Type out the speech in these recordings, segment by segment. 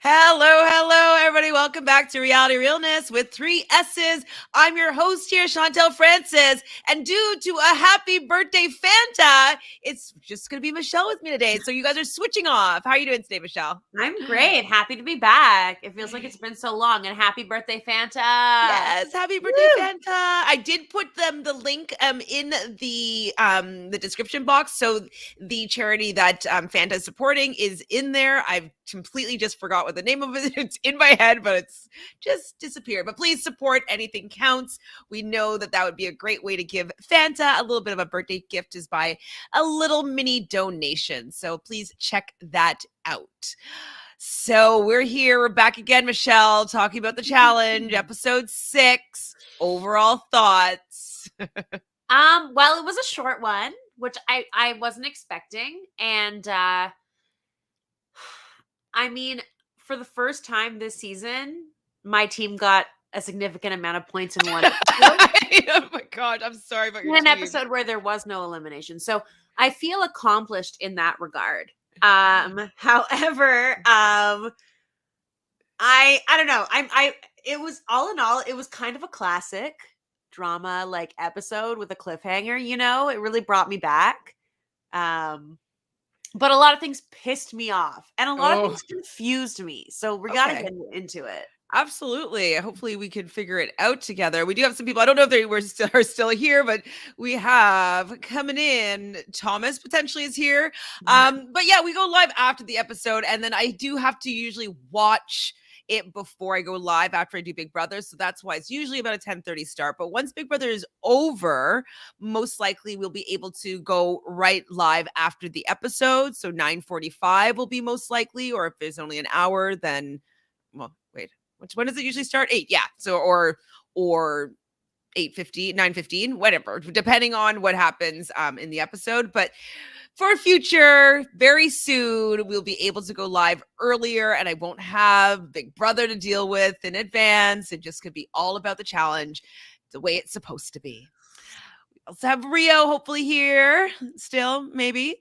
Hello, everybody. Welcome back to Reality Realness with 3 S's. I'm your host here, Chantele Francis. And due to a happy birthday Fanta, it's just going to be Michele with me today. So you guys are switching off. How are you doing today, Michele? I'm great. Happy to be back. It feels like it's been so long. And happy birthday, Fanta. Yes, happy birthday, Fanta. I did put the link in the description box. So the charity that Fanta is supporting is in there. I've completely just forgot what the name of it is. It's in my head, but it's just disappeared. But please support. Anything counts. We know that would be a great way to give Fanta a little bit of a birthday gift, is by a little mini donation. So please check that out. So we're back again, Michele, talking about the challenge, episode 6. Overall thoughts. Well, it was a short one, which I wasn't expecting. And I mean, for the first time this season, my team got a significant amount of points in one episode. Oh my God, I'm sorry about your in an team. episode where there was no elimination. So I feel accomplished in that regard. However, I don't know. It was, all in all, it was kind of a classic drama like episode with a cliffhanger, it really brought me back. But a lot of things pissed me off and a lot of things confused me. So we got to get into it. Absolutely. Hopefully we can figure it out together. We do have some people. I don't know if they are still here, but we have coming in. Thomas potentially is here. But yeah, we go live after the episode, and then I do have to usually watch it before I go live after I do Big Brother. So that's why it's usually about a 10:30 start. But once Big Brother is over, most likely we'll be able to go right live after the episode. So 9:45 will be most likely, or if there's only an hour, then, well, wait. When does it usually start? 8, yeah. So or 8:50, 9:15, whatever, depending on what happens in the episode. But for future, very soon, we'll be able to go live earlier, and I won't have Big Brother to deal with in advance. It just could be all about the challenge, the way it's supposed to be. We also have Rio hopefully here still, maybe.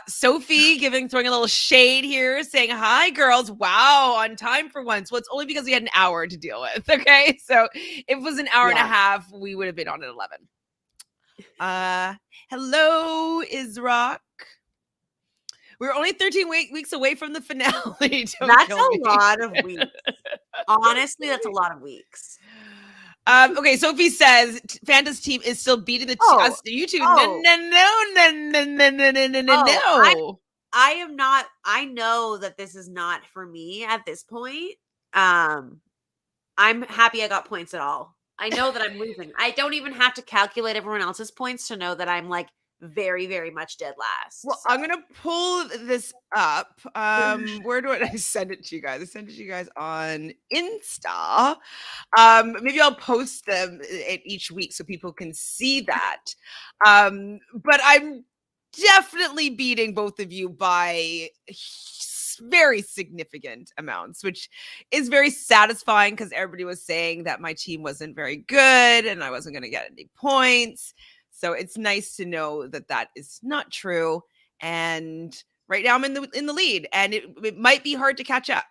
Sophie throwing a little shade here, saying, hi, girls. Wow, on time for once. Well, it's only because we had an hour to deal with, okay? So if it was an hour and a half, we would have been on at 11. Hello, Isrock. We're only 13 weeks away from the finale. That's a lot of weeks. Honestly, that's a lot of weeks. Okay, Sophie says Fanta's team is still beating the you two. No. I am not. I know that this is not for me at this point. I'm happy I got points at all. I know that I'm losing. I don't even have to calculate everyone else's points to know that I'm like very, very much dead last. Well, so I'm gonna pull this up. Where do I send it to you guys? I send it to you guys on Insta. Maybe I'll post them each week so people can see that. But I'm definitely beating both of you by very significant amounts, which is very satisfying because everybody was saying that my team wasn't very good and I wasn't going to get any points. So it's nice to know that is not true. And right now I'm in the lead, and it might be hard to catch up.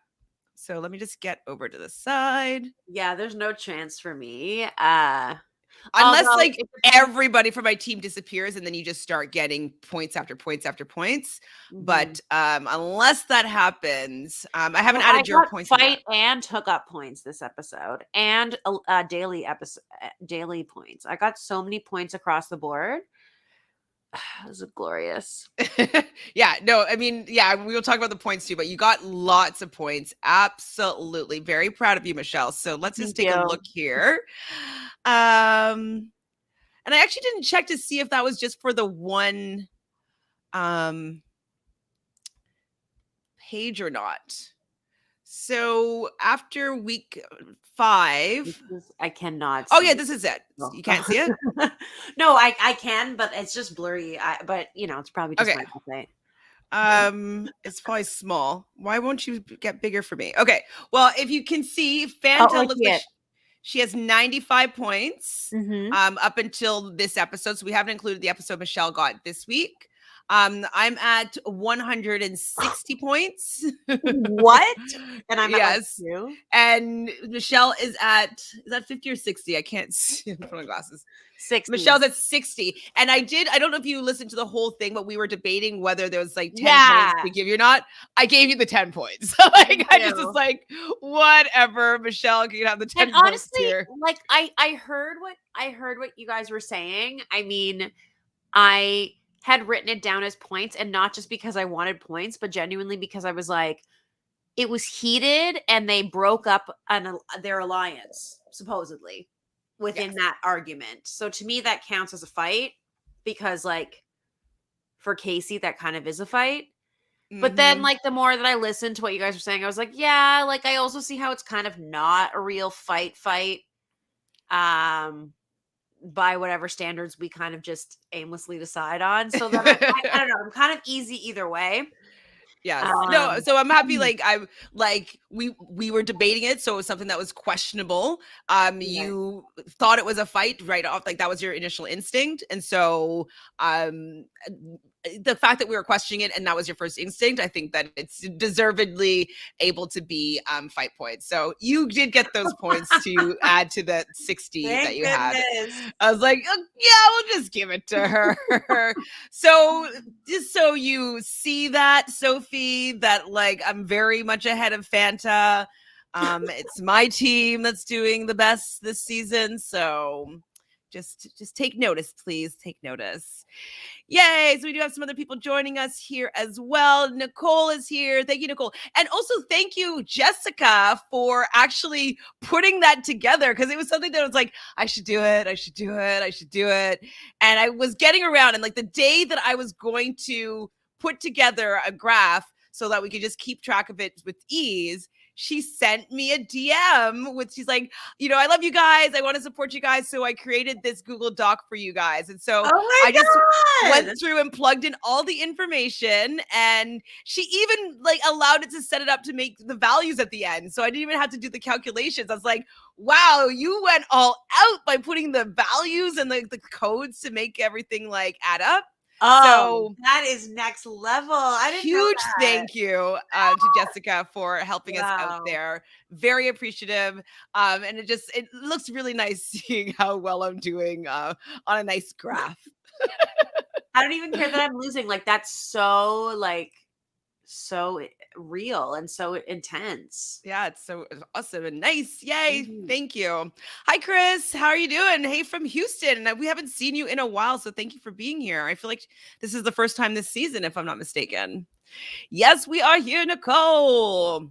So let me just get over to the side. Yeah, there's no chance for me. Unless everybody from my team disappears and then you just start getting points after points after points. Mm-hmm. But unless that happens, I haven't added your points. Fight and hookup points this episode, and daily points. I got so many points across the board. This is glorious. Yeah, no, I mean, yeah, we will talk about the points too, but you got lots of points. Absolutely. Very proud of you, Michele. So let's just take a look here. And I actually didn't check to see if that was just for the one page or not. So after week 5, I cannot. Oh yeah, this is it. You can't see it? No, I can, but it's just blurry. But it's probably just my update. It's probably small. Why won't you get bigger for me? Okay. Well, if you can see, Fanta looks like she has 95 points up until this episode. So we haven't included the episode Michele got this week. Mm-hmm. I'm at 160 points. What? And I'm yes. at like 2. And Michelle is that 50 or 60? I can't see. I'm putting my glasses. 60. Michelle's at 60. And I don't know if you listened to the whole thing, but we were debating whether there was like 10 points to give you or not. I gave you the 10 points. So like I just was like, whatever, Michelle can have the 10 and points honestly, here. like I heard what you guys were saying. I mean, I had written it down as points, and not just because I wanted points, but genuinely because I was like, it was heated and they broke up their alliance, supposedly, within that argument. So to me, that counts as a fight because, like, for Kaycee, that kind of is a fight. But then, like, the more that I listened to what you guys were saying, I was like, yeah, like, I also see how it's kind of not a real fight. By whatever standards we kind of just aimlessly decide on. So that I don't know. I'm kind of easy either way. Yes. No, so I'm happy. We were debating it, so it was something that was questionable. You thought it was a fight right off, like that was your initial instinct. And so the fact that we were questioning it and that was your first instinct, I think that it's deservedly able to be fight points. So you did get those points to add to the 60 that you had. I was like, oh, yeah, we'll just give it to her. So just so you see that, Sophie, that like I'm very much ahead of Fanta. It's my team that's doing the best this season. So just take notice, please. Take notice. Yay. So we do have some other people joining us here as well. Nicole is here. Thank you, Nicole. And also thank you, Jessica, for actually putting that together, because it was something that was like, I should do it. And I was getting around, and like the day that I was going to put together a graph so that we could just keep track of it with ease, she sent me a DM she's like, I love you guys. I want to support you guys. So I created this Google Doc for you guys. And so I just went through and plugged in all the information, and she even like allowed it to set it up to make the values at the end. So I didn't even have to do the calculations. I was like, wow, you went all out by putting the values and the codes to make everything like add up. Oh, so, that is next level. I didn't know that. Huge thank you to Jessica for helping us out there. Very appreciative. And it looks really nice seeing how well I'm doing on a nice graph. I don't even care that I'm losing. Like, that's so real and so intense. Yeah, it's so awesome and nice. Yay. Thank you. Hi, Chris. How are you doing? Hey, from Houston. We haven't seen you in a while, so thank you for being here. I feel like this is the first time this season, if I'm not mistaken. Yes, we are here, Nicole.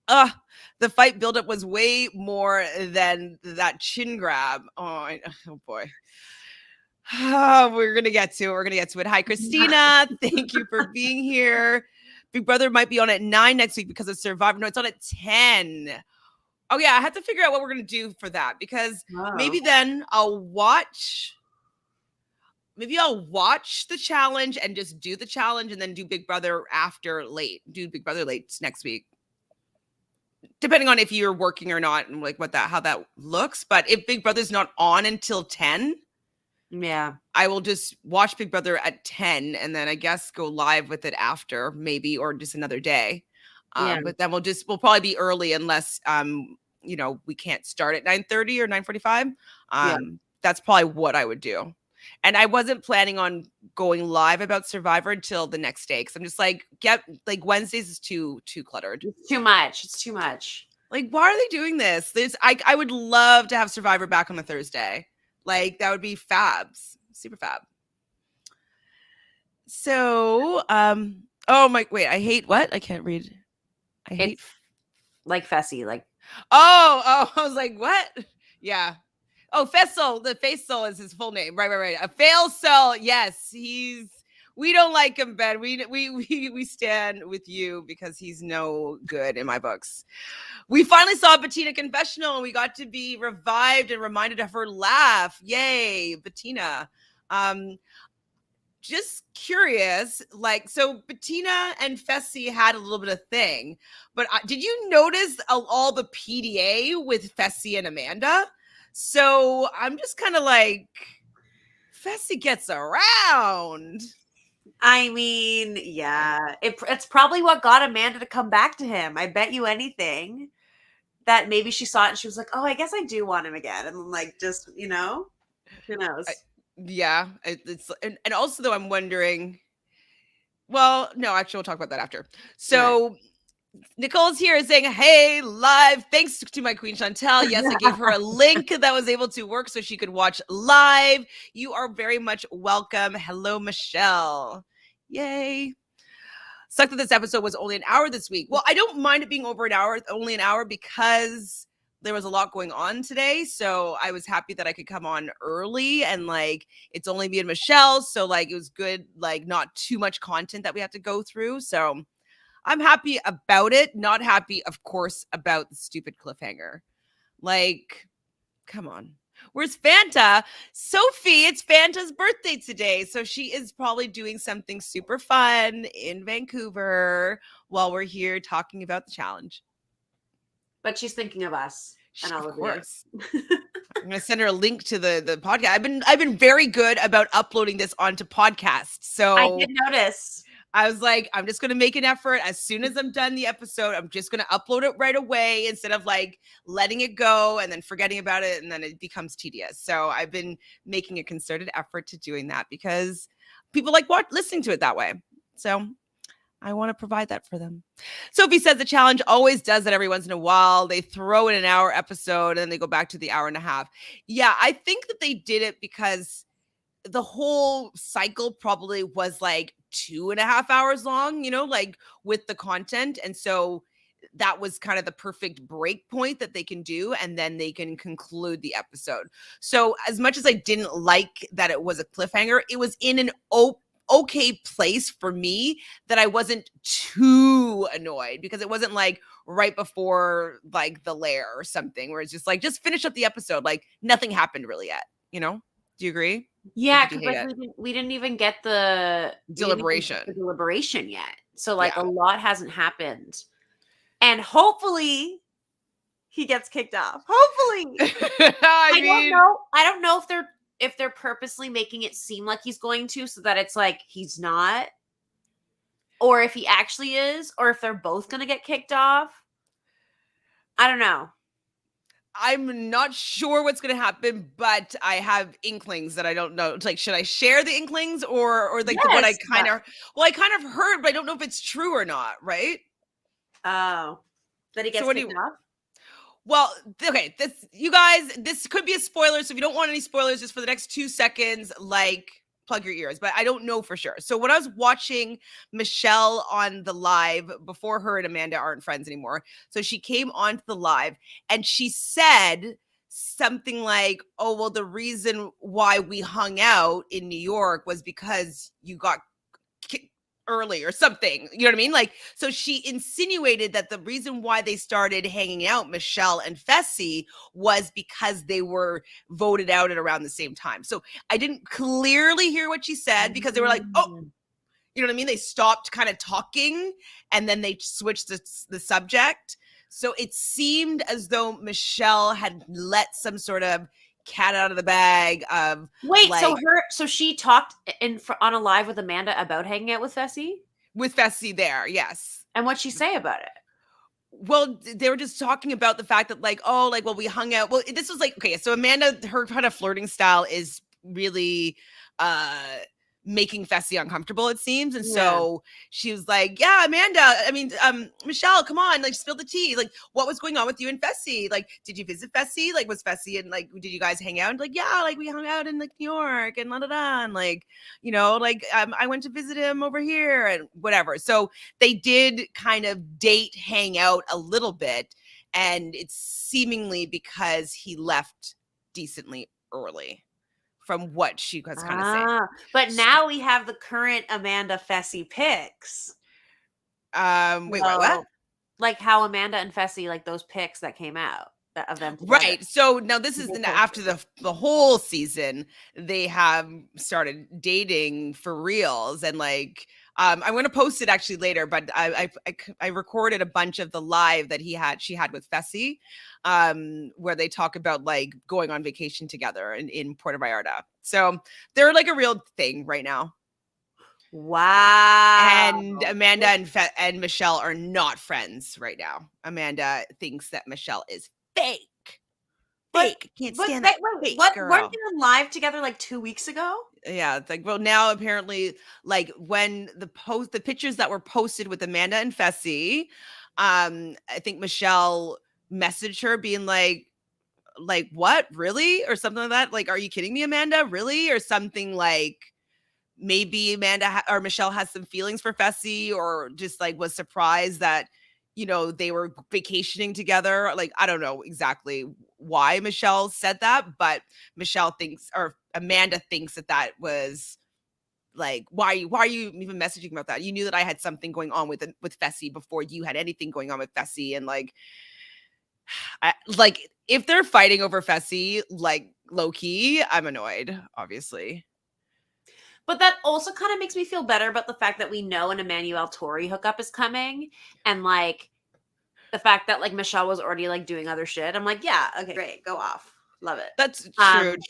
The fight buildup was way more than that chin grab. Oh boy. We're going to get to it. Hi, Christina. Thank you for being here. Big Brother might be on at 9 next week because of Survivor. No, it's on at 10. Oh, yeah. I have to figure out what we're going to do for that, because maybe then I'll watch the challenge and just do the challenge and then do Big Brother Do Big Brother late next week, depending on if you're working or not and like how that looks. But if Big Brother's not on until 10, yeah, I will just watch Big Brother at 10 and then I guess go live with it after, maybe, or just another day. But then we'll probably be early unless we can't start at 9:30 or 9:45. That's probably what I would do. And I wasn't planning on going live about Survivor until the next day, because I'm just like, Wednesdays is too cluttered. It's too much. Like, why are they doing this? I would love to have Survivor back on a Thursday. Like, that would be super fab. So, I hate what? I can't read. I hate like Fessy, like. Oh, I was like, what? Yeah. Oh, Fessel. The Faisal is his full name. Right. A Faisal. Yes, we don't like him, Ben. We stand with you because he's no good in my books. We finally saw Bettina confessional and we got to be revived and reminded of her laugh. Yay, Bettina. Just curious, so Bettina and Fessy had a little bit of thing, but did you notice all the PDA with Fessy and Amanda? So I'm just kind of like, Fessy gets around. I mean, yeah, it's probably what got Amanda to come back to him. I bet you anything that maybe she saw it and she was like, oh, I guess I do want him again. And like, just, who knows? Yeah. It's and also though I'm wondering. Well, no, actually, we'll talk about that after. So Nicole's here saying, hey, live. Thanks to my queen, Chantele. Yes, I gave her a link that was able to work so she could watch live. You are very much welcome. Hello, Michelle. Yay. Sucked that this episode was only an hour this week. Well, I don't mind it being over an hour, only an hour, because there was a lot going on today. So I was happy that I could come on early, and like it's only me and Michelle. So like it was good, like not too much content that we have to go through. So I'm happy about it. Not happy, of course, about the stupid cliffhanger. Like, come on. Where's Fanta? Sophie, it's Fanta's birthday today. So she is probably doing something super fun in Vancouver while we're here talking about the challenge. But she's thinking of us and all of course. I'm gonna send her a link to the podcast. I've been very good about uploading this onto podcasts. So I did notice. I was like, I'm just going to make an effort. As soon as I'm done the episode, I'm just going to upload it right away instead of like letting it go and then forgetting about it. And then it becomes tedious. So I've been making a concerted effort to doing that because people like listening to it that way. So I want to provide that for them. Sophie says the challenge always does that every once in a while. They throw in an hour episode and then they go back to the hour and a half. Yeah, I think that they did it because the whole cycle probably was like 2.5 hours long, like with the content. And so that was kind of the perfect break point that they can do. And then they can conclude the episode. So as much as I didn't like that it was a cliffhanger, it was in an okay place for me that I wasn't too annoyed because it wasn't like right before like the lair or something where it's just like, just finish up the episode. Like nothing happened really yet, Do you agree? Yeah, because like we didn't even get the deliberation yet. So like a lot hasn't happened. And hopefully he gets kicked off. Hopefully. I don't know if they're purposely making it seem like he's going to so that it's like he's not. Or if he actually is, or if they're both gonna get kicked off. I don't know. I'm not sure what's going to happen, but I have inklings that I don't know. It's like, should I share the inklings or like what I kind of heard, but I don't know if it's true or not. Right. Oh, that he gets kicked off. Well, okay. You guys, this could be a spoiler. So if you don't want any spoilers, just for the next 2 seconds, like plug your ears, but I don't know for sure. So when I was watching Michelle on the live before her and Amanda aren't friends anymore. So she came onto the live and she said something like, oh, well, the reason why we hung out in New York was because you got kicked early or something. You know what I mean? Like, so she insinuated that the reason why they started hanging out, Michelle and Fessy, was because they were voted out at around the same time. So I didn't clearly hear what she said because they were like, oh, you know what I mean? They stopped kind of talking and then they switched the subject. So it seemed as though Michelle had let some sort of cat out of the bag of so she talked on a live with Amanda about hanging out with Fessy there. Yes. And what'd she say about it? Well, they were just talking about the fact that like, oh, like, well, we hung out. Well, this was like, okay, so Amanda, her kind of flirting style is really making Fessy uncomfortable, it seems. And so she was like, yeah, Amanda, Michelle, come on, like spill the tea. Like, what was going on with you and Fessy? Like, did you visit Fessy? Like, was Fessy and like, did you guys hang out? And like, yeah, like we hung out in like New York and and like, I went to visit him over here and whatever. So they did kind of hang out a little bit. And it's seemingly because he left decently early. From what she was kind of saying. But now we have the current Amanda Fessy pics. Wait, what? Like how Amanda and Fessy, like those pics that came out of them together. Right. So now this is after the whole season, they have started dating for reals. And like, I'm going to post it actually later, but I recorded a bunch of the live that she had with Fessy, where they talk about like going on vacation together in Puerto Vallarta. So they're like a real thing right now. Wow. And Amanda and Michelle are not friends right now. Amanda thinks that Michelle is fake. Fake. Can't stand that fake girl. Weren't they on live together like 2 weeks ago? Yeah, it's like, well, now apparently, like when the pictures that were posted with Amanda and Fessy, I think Michelle messaged her being like what, really, or something like that. Like, are you kidding me, Amanda? Really, or something like maybe Amanda or Michelle has some feelings for Fessy, or just like was surprised that they were vacationing together. Like, I don't know exactly why Michelle said that, but Michelle thinks, or Amanda thinks, that was like, why are you even messaging about that? You knew that I had something going on with Fessy before you had anything going on with Fessy. And like, if they're fighting over Fessy, like low key, I'm annoyed, obviously. But that also kind of makes me feel better about the fact that we know an Emmanuel Tori hookup is coming, and like the fact that like Michelle was already like doing other shit. I'm like, yeah, okay, great, go off, love it. That's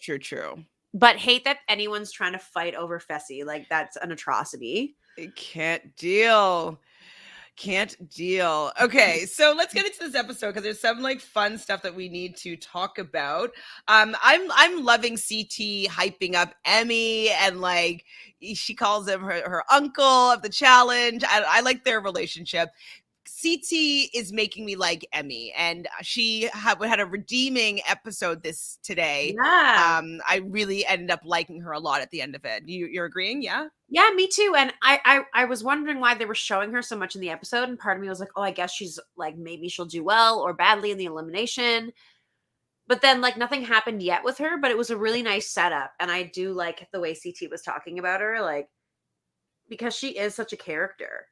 true. But hate that anyone's trying to fight over Fessy. Like, that's an atrocity. Can't deal. Okay, so let's get into this episode because there's some like fun stuff that we need to talk about. I'm loving CT hyping up Emmy, and like she calls him her uncle of the challenge. I like their relationship. CT is making me like Emmy, and she had a redeeming episode today. Yeah. I really ended up liking her a lot at the end of it. You're agreeing? Yeah. Yeah, me too. And I was wondering why they were showing her so much in the episode, and part of me was like, oh, I guess she's like, maybe she'll do well or badly in the elimination. But then like nothing happened yet with her, but it was a really nice setup, and I do like the way CT was talking about her, like, because she is such a character.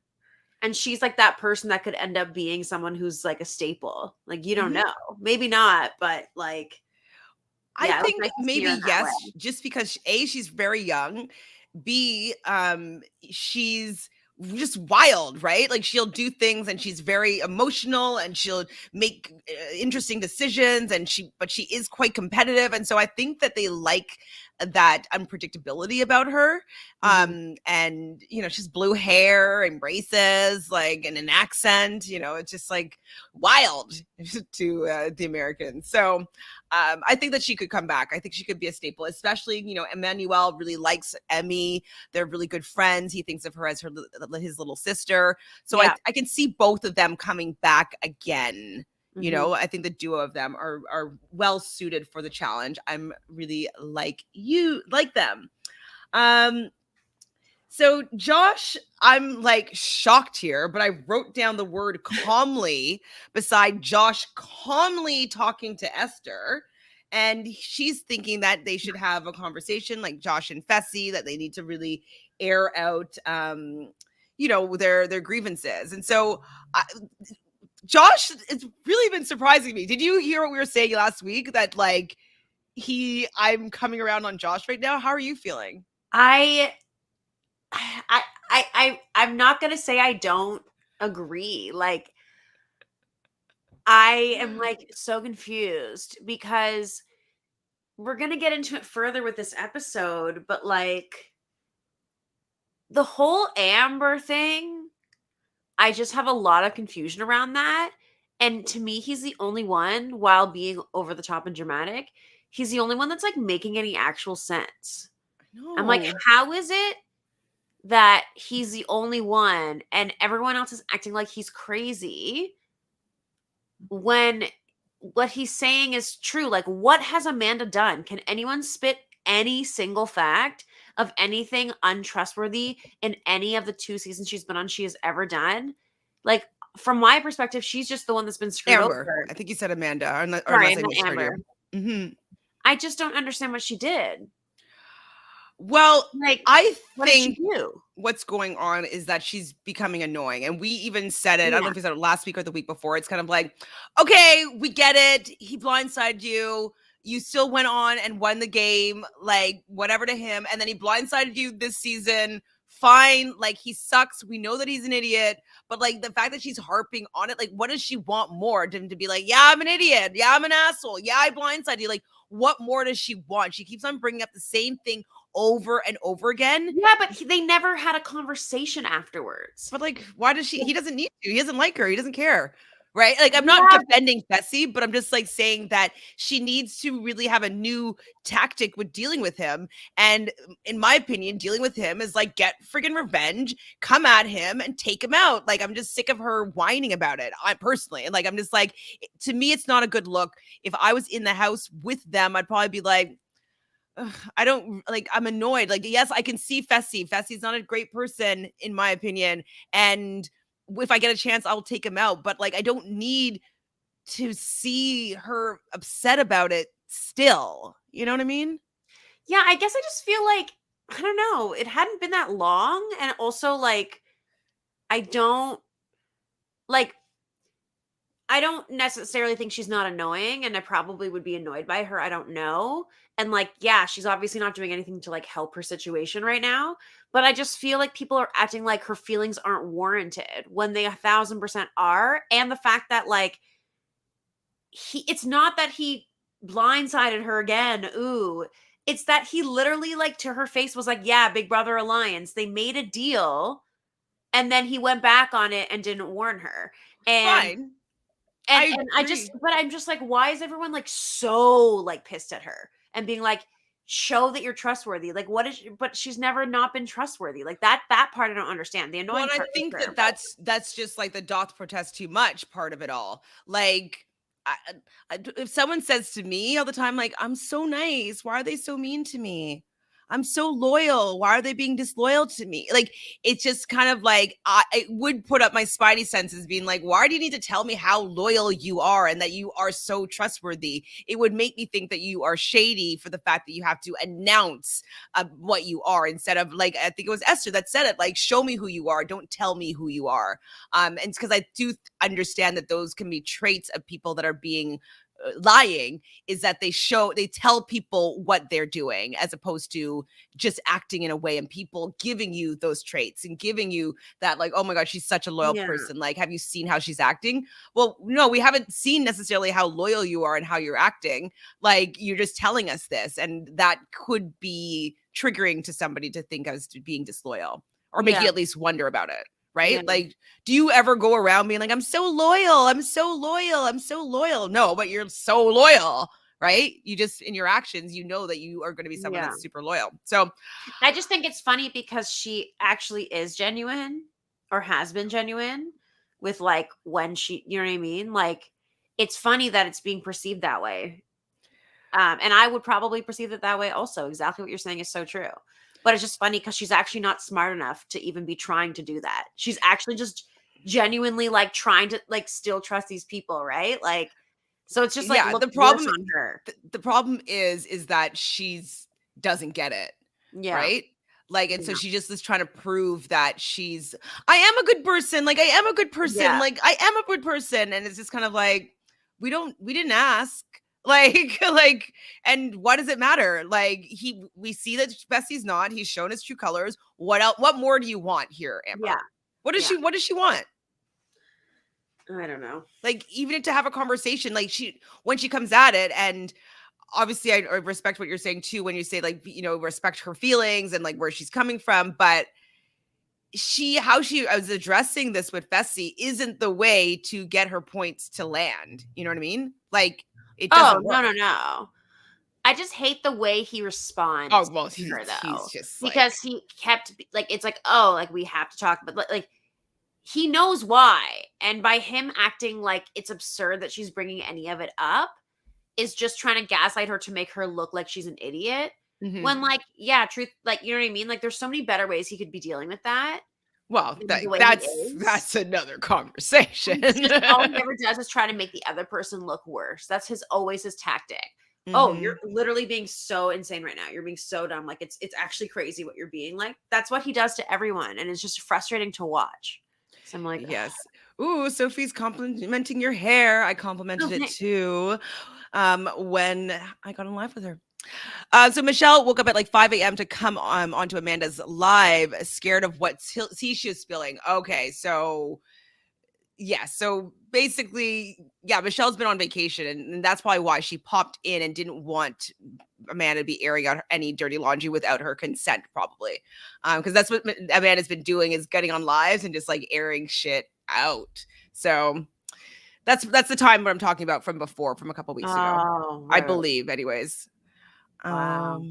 And she's like that person that could end up being someone who's like a staple. Like, you don't know. Maybe not, but like, I think maybe yes, just because A, she's very young. B, she's just wild, right? Like, she'll do things and she's very emotional and she'll make interesting decisions, but she is quite competitive. And so I think that they like that unpredictability about her. And she's blue hair and braces, like, and an accent, it's just like wild to the Americans. So I think that she could come back. I think she could be a staple, especially, Emmanuel really likes Emmy. They're really good friends. He thinks of her as his little sister. So yeah. I can see both of them coming back again. I think the duo of them are well suited for the challenge. I'm really like them. So Josh, I'm like shocked here, but I wrote down the word calmly beside Josh calmly talking to Esther. And she's thinking that they should have a conversation, like Josh and Fessy, that they need to really air out, their grievances. And so Josh, it's really been surprising me. Did you hear what we were saying last week? That like I'm coming around on Josh right now. How are you feeling? I'm not gonna say I don't agree. Like, I am like so confused because we're gonna get into it further with this episode, but like the whole Amber thing, I just have a lot of confusion around that. And to me, he's the only one, while being over the top and dramatic, he's the only one that's like making any actual sense. I'm like, how is it that he's the only one and everyone else is acting like he's crazy when what he's saying is true? Like, what has Amanda done? Can anyone spit any single fact of anything untrustworthy in any of the 2 seasons she's been on she has ever done? Like, from my perspective, she's just the one that's been screwed over. I think you said Amanda. Sorry, Amber. I just don't understand what she did. Well, like, I think what's going on is that she's becoming annoying. And we even said it, I don't know if we said it last week or the week before. It's kind of like, okay, we get it. He blindsided you. You still went on and won the game, like whatever to him. And then he blindsided you this season. Fine. Like, he sucks. We know that he's an idiot. But like the fact that she's harping on it, like, what does she want more? To be like, yeah, I'm an idiot. Yeah, I'm an asshole. Yeah, I blindsided you. Like, what more does she want? She keeps on bringing up the same thing over and over again. Yeah, but they never had a conversation afterwards. But like, why does he doesn't need to. He doesn't like her. He doesn't care. Right? Like, I'm not defending Fessy, but I'm just like saying that she needs to really have a new tactic with dealing with him. And in my opinion, dealing with him is like, get friggin' revenge, come at him and take him out. Like, I'm just sick of her whining about it. I personally, and like, I'm just like, to me, it's not a good look. If I was in the house with them, I'd probably be like, I don't like, I'm annoyed. Like, yes, I can see Fessy. Fessy's not a great person, in my opinion. And if I get a chance, I'll take him out. But like, I don't need to see her upset about it still. You know what I mean? Yeah, I guess I just feel like, I don't know, it hadn't been that long. And also, like, I don't necessarily think she's not annoying, and I probably would be annoyed by her. I don't know. And like, yeah, she's obviously not doing anything to like help her situation right now. But I just feel like people are acting like her feelings aren't warranted when they 1,000% are. And the fact that like, it's not that he blindsided her again. Ooh, it's that he literally like to her face was like, yeah, Big Brother Alliance. They made a deal. And then he went back on it and didn't warn her. And Fine. And I'm just like, why is everyone like so like pissed at her and being like, show that you're trustworthy? Like, but she's never not been trustworthy. Like that part I don't understand. The annoying Well, part. I think that's just like the doth protest too much part of it all. Like, if someone says to me all the time, like, I'm so nice, why are they so mean to me? I'm so loyal. Why are they being disloyal to me? Like, it's just kind of like, it would put up my spidey senses being like, why do you need to tell me how loyal you are and that you are so trustworthy? It would make me think that you are shady for the fact that you have to announce what you are instead of like, I think it was Esther that said it, like, show me who you are. Don't tell me who you are. And it's because I do understand that those can be traits of people that are being lying, is that they tell people what they're doing as opposed to just acting in a way, and people giving you those traits and giving you that like, oh my God, she's such a loyal person. Like, have you seen how she's acting? Well, no, we haven't seen necessarily how loyal you are and how you're acting. Like, you're just telling us this, and that could be triggering to somebody to think as being disloyal or make you at least wonder about it. Right? Yeah. Like, do you ever go around being like, I'm so loyal, I'm so loyal, I'm so loyal? No, but you're so loyal, right? You just, in your actions, you know that you are going to be someone that's super loyal. So I just think it's funny because she actually is genuine or has been genuine with like when she, you know what I mean? Like, it's funny that it's being perceived that way. And I would probably perceive it that way also. Exactly what you're saying is so true. But it's just funny because she's actually not smart enough to even be trying to do that. She's actually just genuinely like trying to like still trust these people, right? Like, so it's just like, the problem on her. The problem is that she's doesn't get it. Yeah. Right? Like, and so she just is trying to prove that I am a good person. Like, I am a good person. Yeah. Like, I am a good person. And it's just kind of like, we didn't ask. Like, and what does it matter? Like, we see that Fessy's not. He's shown his true colors. What else? What more do you want here, Amber? Yeah. What does she want? I don't know. Like, even to have a conversation, like when she comes at it, and obviously I respect what you're saying too when you say like, you know, respect her feelings and like where she's coming from, but how she was addressing this with Fessy isn't the way to get her points to land. You know what I mean? Like, it doesn't work. No. I just hate the way he responds. Oh, well, he's just because he kept like, it's like, oh, like we have to talk, but like he knows why. And by him acting like it's absurd that she's bringing any of it up is just trying to gaslight her to make her look like she's an idiot. Mm-hmm. When like, yeah, truth, like, you know what I mean? Like, there's so many better ways he could be dealing with that. Well, that's another conversation. All he ever does is try to make the other person look worse. That's always his tactic. Mm-hmm. Oh, you're literally being so insane right now. You're being so dumb. Like, it's actually crazy what you're being like. That's what he does to everyone, and it's just frustrating to watch. So I'm like, yes. Ooh, Sophie's complimenting your hair. I complimented it too when I got on live with her. So Michelle woke up at like 5 a.m. to come onto Amanda's live, scared of what tea she was spilling. Okay, so yeah, so basically, yeah, Michelle's been on vacation, and that's probably why she popped in and didn't want Amanda be airing out any dirty laundry without her consent, probably. Because that's what Amanda's been doing, is getting on lives and just like airing shit out. So that's the time what I'm talking about from before, from a couple weeks ago. Right. I believe, anyways. Wow.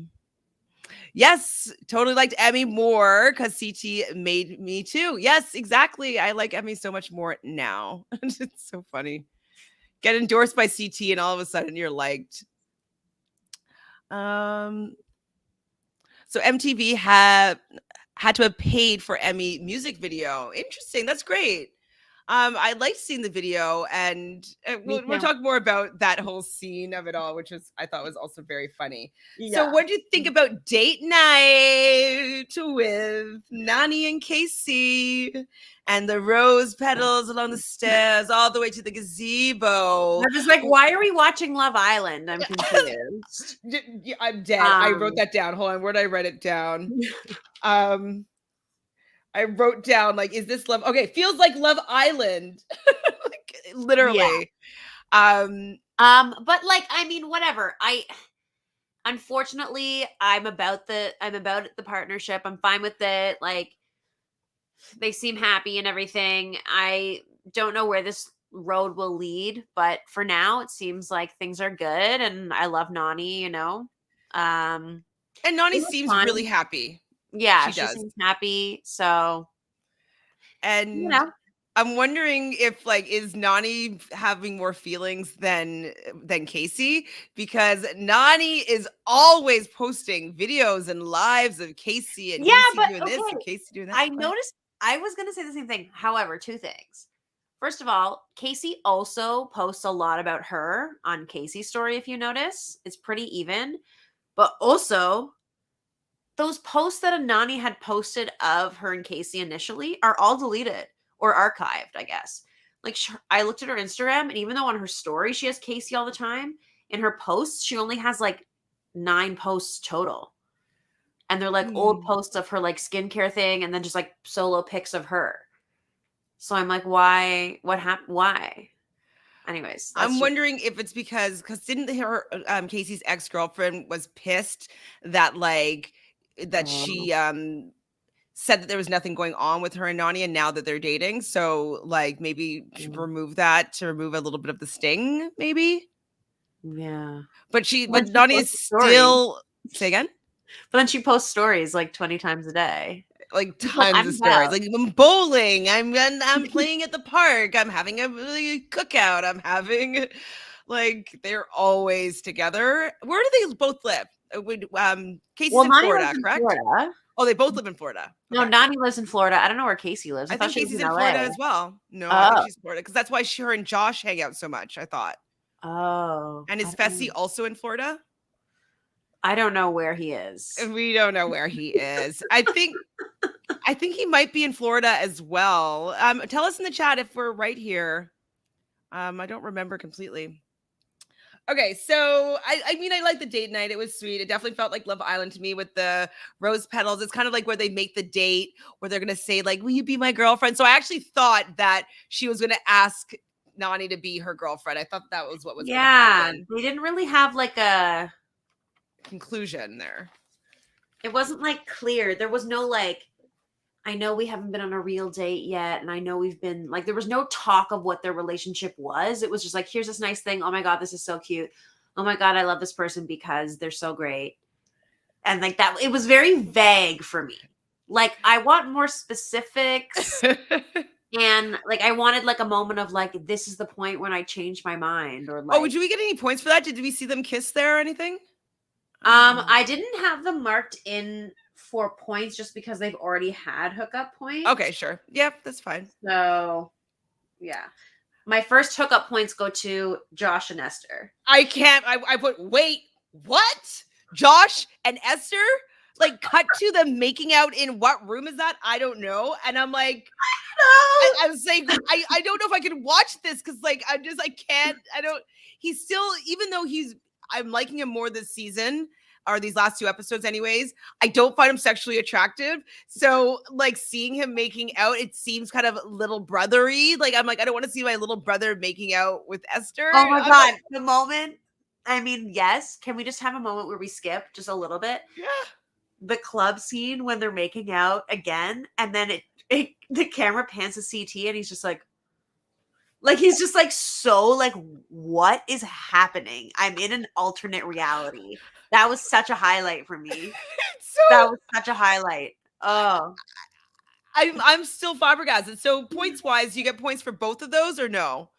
Yes, totally liked Emy more because CT made me too. Yes, exactly. I like Emy so much more now. It's so funny. Get endorsed by CT and all of a sudden you're liked. So MTV had to have paid for Emy music video. Interesting. That's great. I liked seeing the video, and we'll talk more about that whole scene of it all, which I thought was also very funny. Yeah. So what do you think about date night with Nany and Kaycee and the rose petals along the stairs all the way to the gazebo? I was like, why are we watching Love Island? I'm confused. I'm dead. I wrote that down. Hold on. Where did I write it down? I wrote down, like, is this love? Okay, feels like Love Island. Like, literally. Yeah. But like, I mean, whatever. Unfortunately, I'm about the partnership. I'm fine with it. Like, they seem happy and everything. I don't know where this road will lead, but for now it seems like things are good, and I love Nany, you know. And Nany seems really happy. Yeah, she seems happy. So, and you know, I'm wondering if, like, is Nany having more feelings than Kaycee, because Nany is always posting videos and lives of Kaycee and Kaycee doing this and Kaycee doing that. I noticed. I was gonna say the same thing. However, two things. First of all, Kaycee also posts a lot about her on Kaycee's story. If you notice, it's pretty even. But also, those posts that Nany had posted of her and Kaycee initially are all deleted or archived, I guess. Like, I looked at her Instagram, and even though on her story she has Kaycee all the time, in her posts she only has like 9 posts total. And they're like old posts of her like skincare thing, and then just like solo pics of her. So I'm like, why? What happened? Why? Anyways, I'm wondering if it's because didn't her Kaycee's ex-girlfriend was pissed that she said that there was nothing going on with her and Nany, and now that they're dating, so like maybe remove that to remove a little bit of the sting, maybe. Yeah, but Nany is still say again. But then she posts stories like 20 times a day. Like tons of stories. Like, I'm bowling. I'm playing at the park. I'm having a cookout. I'm having, like, they're always together. Where do they both live? Kaycee's in Florida, correct? Florida. Oh, they both live in Florida. Okay. No, Nany lives in Florida. I don't know where Kaycee lives. I think Kaycee's in Florida as well. No, I think she's in Florida, because that's why her and Josh hang out so much, I thought. Oh. And is Fessy also in Florida? I don't know where he is. We don't know where he is. I think he might be in Florida as well. Tell us in the chat if we're right here. I don't remember completely. Okay, so I mean, I like the date night. It was sweet. It definitely felt like Love Island to me with the rose petals. It's kind of like where they make the date, where they're going to say, like, will you be my girlfriend? So I actually thought that she was going to ask Nany to be her girlfriend. I thought that was what was going to happen. They didn't really have like a conclusion there. It wasn't like clear. There was no like, I know we haven't been on a real date yet, and I know we've been like, there was no talk of what their relationship was. It was just like, here's this nice thing. Oh my God, this is so cute. Oh my God, I love this person because they're so great. And like that, it was very vague for me. Like, I want more specifics. And like, I wanted like a moment of like, this is the point when I changed my mind, or like, did we get any points for that? Did we see them kiss there or anything? I didn't have them marked in for points just because they've already had hookup points. Okay, sure. Yep, that's fine. So, yeah. My first hookup points go to Josh and Esther. I put, wait, what? Josh and Esther? Like, cut to them making out in what room is that? I don't know. And I'm like, I was saying, I don't know if I can watch this, because like, he's still, even though I'm liking him more this season, or these last 2 episodes anyways, I don't find him sexually attractive. So like, seeing him making out, it seems kind of little brothery. Like, I'm like, I don't want to see my little brother making out with Esther. Oh my God. The moment I mean, yes. Can we just have a moment where we skip just a little bit? Yeah. The club scene when they're making out again, and then the camera pans to CT, and he's just like he's just like, so like, what is happening? I'm in an alternate reality. That was such a highlight for me. That was such a highlight. Oh, I'm still flabbergasted. So points wise, you get points for both of those or no?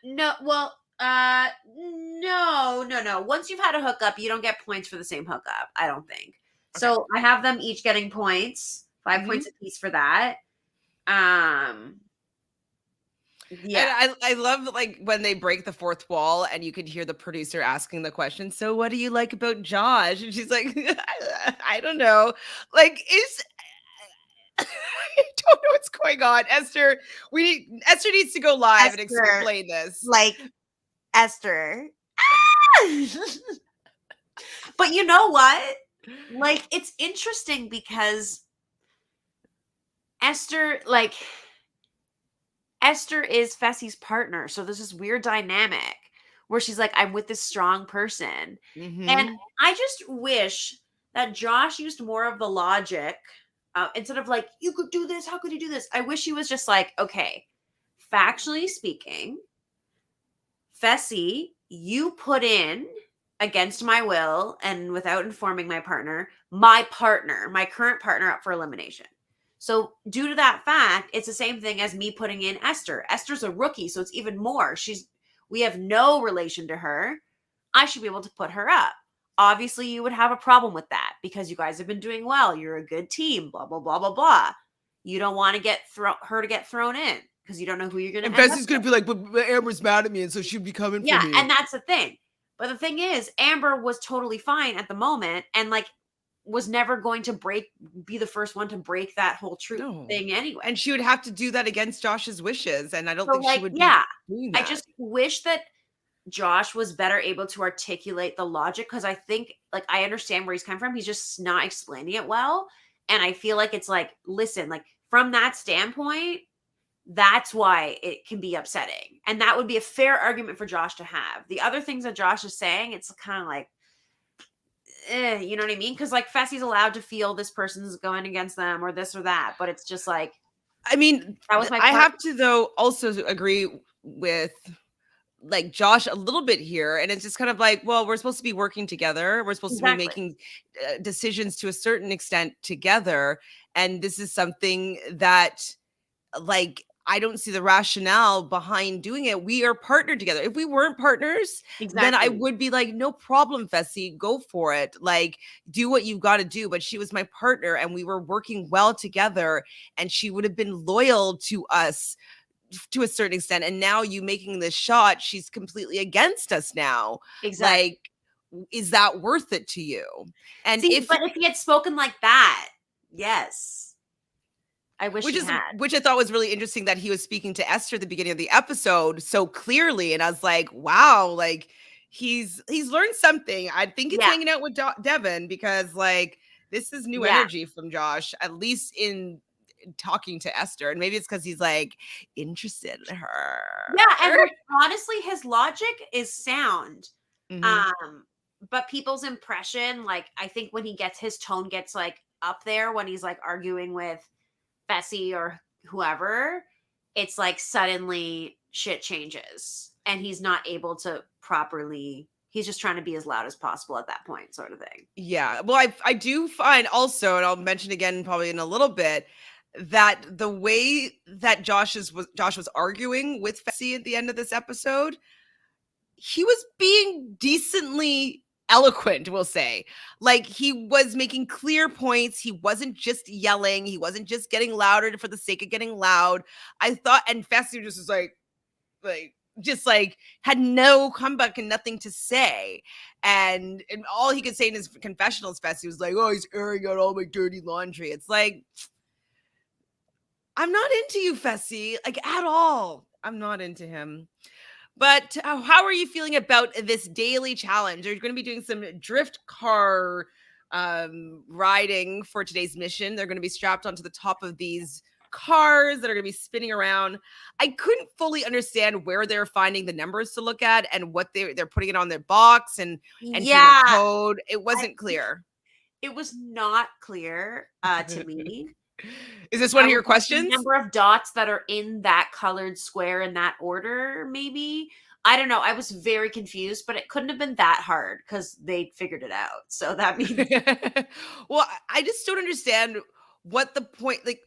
no, well, no. Once you've had a hookup, you don't get points for the same hookup, I don't think. Okay. So I have them each getting points, 5 points apiece for that. Yeah. And I love like when they break the fourth wall and you could hear the producer asking the question, so what do you like about Josh? And she's like, I don't know. Like, I don't know what's going on. Esther needs to go live and explain this. Like, Esther. But you know what? Like, it's interesting because Esther is Fessy's partner. So there's this weird dynamic where she's like, I'm with this strong person. Mm-hmm. And I just wish that Josh used more of the logic instead of like, you could do this. How could you do this? I wish he was just like, okay, factually speaking, Fessy, you put in against my will and without informing my partner, my current partner up for elimination. So due to that fact, it's the same thing as me putting in Esther. Esther's a rookie, so it's even more. We have no relation to her. I should be able to put her up. Obviously, you would have a problem with that because you guys have been doing well. You're a good team, blah, blah, blah, blah, blah. You don't want to get her to get thrown in because you don't know who you're going to. And Fessy's going to be like, but Amber's mad at me, and so she'd be coming for me. Yeah, and that's the thing. But the thing is, Amber was totally fine at the moment and like was never going to be the first one to break that whole thing anyway. And she would have to do that against Josh's wishes. And I don't think she would be doing that. I just wish that Josh was better able to articulate the logic because I think like I understand where he's coming from. He's just not explaining it well. And I feel like it's like, listen, like from that standpoint, that's why it can be upsetting. And that would be a fair argument for Josh to have. The other things that Josh is saying, it's kind of like, you know what I mean? Because like Fessy's allowed to feel this person's going against them or this or that, but it's just like, I mean, that was my I have to though also agree with like Josh a little bit here. And it's just kind of like, well, we're supposed to be working together. We're supposed to be making decisions to a certain extent together. And this is something that like, I don't see the rationale behind doing it. We are partnered together. If we weren't partners, then I would be like, no problem, Fessy, go for it. Like, do what you've got to do. But she was my partner and we were working well together and she would have been loyal to us to a certain extent. And now you making this shot, she's completely against us now. Exactly. Like, is that worth it to you? And but if he had spoken like that, yes. I wish which I thought was really interesting that he was speaking to Esther at the beginning of the episode so clearly. And I was like, wow, like he's learned something. I think he's hanging out with Devin because like this is new energy from Josh, at least in talking to Esther. And maybe it's because he's like interested in her. Yeah. And like, honestly, his logic is sound. Mm-hmm. But people's impression, like I think when his tone gets like up there when he's like arguing with Fessy or whoever, it's like suddenly shit changes and he's not able to he's just trying to be as loud as possible at that point, sort of thing. Yeah. Well, I do find also, and I'll mention again probably in a little bit, that the way that Josh was arguing with Fessy at the end of this episode, he was being decently eloquent, we'll say. Like he was making clear points. He wasn't just yelling. He wasn't just getting louder for the sake of getting loud. I thought, and Fessy just was like just like had no comeback and nothing to say. And all he could say in his confessionals, Fessy was like, oh, he's airing out all my dirty laundry. It's like, I'm not into you, Fessy, like at all. I'm not into him. But how are you feeling about this daily challenge? Are you going to be doing some drift car riding for today's mission? They're going to be strapped onto the top of these cars that are going to be spinning around. I couldn't fully understand where they're finding the numbers to look at and what they're putting it on their box and entering a code. It wasn't clear. It was not clear to me. Is this one of your questions? Number of dots that are in that colored square in that order, maybe. I don't know. I was very confused, but it couldn't have been that hard because they figured it out. So that means. Well, I just don't understand what the point. Like,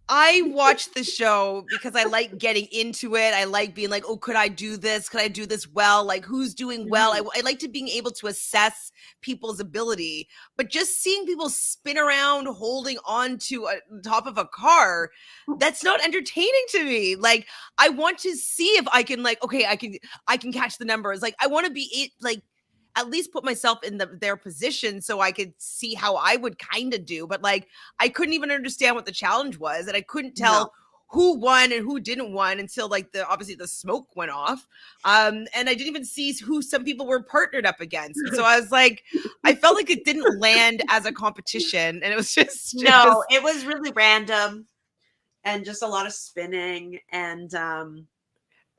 I watch the show because I like getting into it. I like being like, oh, could I do this? Could I do this well? Like, who's doing well? I like to being able to assess people's ability. But just seeing people spin around holding on to the top of a car, that's not entertaining to me. Like, I want to see if I can, like, okay, I can catch the numbers. Like, I want to be like, at least put myself in their position so I could see how I would kind of do. But like, I couldn't even understand what the challenge was. And I couldn't tell who won and who didn't win until like obviously the smoke went off. And I didn't even see who some people were partnered up against. And so I was like, I felt like it didn't land as a competition. And it was just no, it was really random and just a lot of spinning. And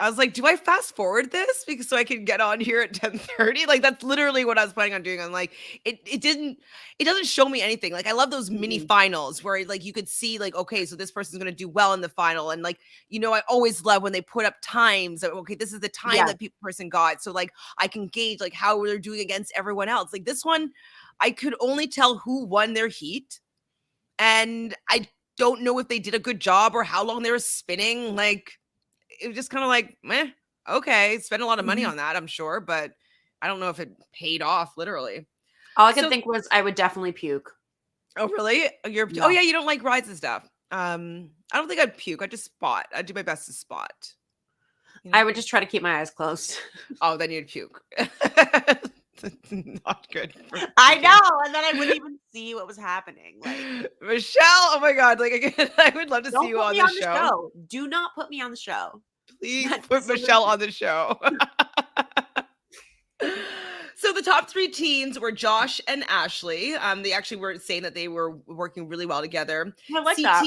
I was like, do I fast forward this because so I can get on here at 10:30? Like, that's literally what I was planning on doing. I'm like, it doesn't show me anything. Like, I love those mini finals where like you could see like, okay, so this person's going to do well in the final. And like, you know, I always love when they put up times. Like, okay, this is the time that person got. So like, I can gauge like how they're doing against everyone else. Like this one, I could only tell who won their heat. And I don't know if they did a good job or how long they were spinning. Like, it was just kind of like, meh, okay, spend a lot of money on that, I'm sure, but I don't know if it paid off, literally. All I could think was I would definitely puke. Oh, really? Oh, yeah, you don't like rides and stuff. I don't think I'd puke. I'd just spot. I'd do my best to spot. You know? I would just try to keep my eyes closed. Oh, then you'd puke. Not good. I know, and then I wouldn't even see what was happening. Like Michelle, oh my god! Like again, I would love to see you on the show. Do not put me on the show. Please put Michelle on the show. So the top three teens were Josh and Ashley. They actually were saying that they were working really well together. I like that.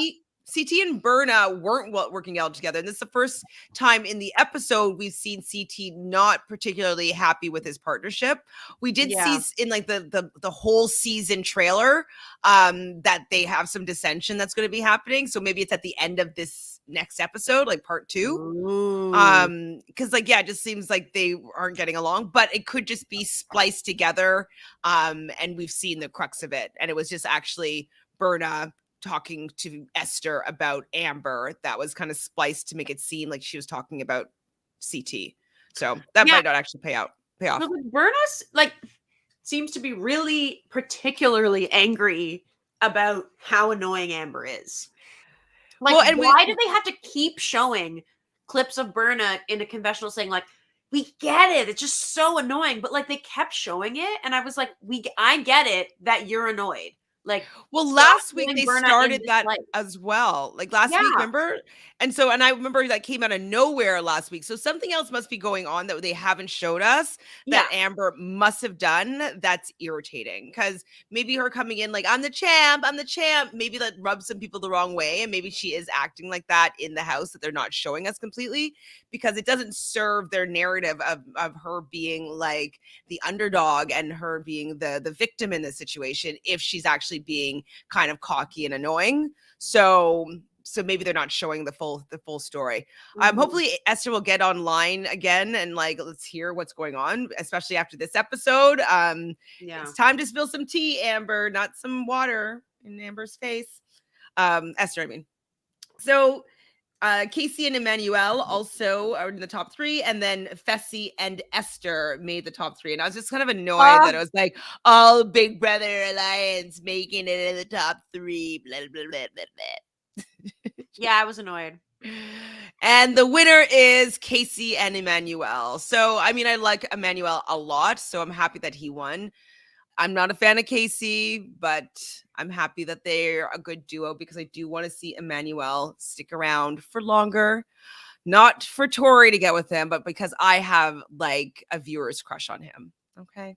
CT and Berna weren't working out together. And this is the first time in the episode we've seen CT not particularly happy with his partnership. We did see in like the whole season trailer that they have some dissension that's going to be happening. So maybe it's at the end of this next episode, like part 2. Because like, yeah, it just seems like they aren't getting along, but it could just be spliced together. And we've seen the crux of it. And it was just actually Berna talking to Esther about Amber that was kind of spliced to make it seem like she was talking about CT. So that might not actually pay off. Berna's like seems to be really particularly angry about how annoying Amber is. Like, well, and why do they have to keep showing clips of Berna in a confessional saying like, we get it, it's just so annoying, but like they kept showing it and I was like, I get it that you're annoyed. Like, well, last week they started that as well. Like last week, remember? And I remember that came out of nowhere last week. So something else must be going on that they haven't showed us that Amber must have done. That's irritating because maybe her coming in like, I'm the champ. Maybe that rubs some people the wrong way. And maybe she is acting like that in the house that they're not showing us completely because it doesn't serve their narrative of her being like the underdog and her being the victim in this situation if she's actually being kind of cocky and annoying. So maybe they're not showing the full story. Hopefully Esther will get online again and like let's hear what's going on, especially after this episode. It's time to spill some tea, Amber, not some water in Amber's face. Esther, I mean. So Kaycee and Emanuel also are in the top 3, and then Fessy and Esther made the top 3. And I was just kind of annoyed that it was like all Big Brother Alliance making it in the top 3. Blah, blah, blah, blah, blah. Yeah, I was annoyed. And the winner is Kaycee and Emanuel. So, I mean, I like Emanuel a lot, so I'm happy that he won. I'm not a fan of Kaycee, but I'm happy that they're a good duo because I do want to see Emanuel stick around for longer. Not for Tori to get with him, but because I have like a viewer's crush on him. Okay.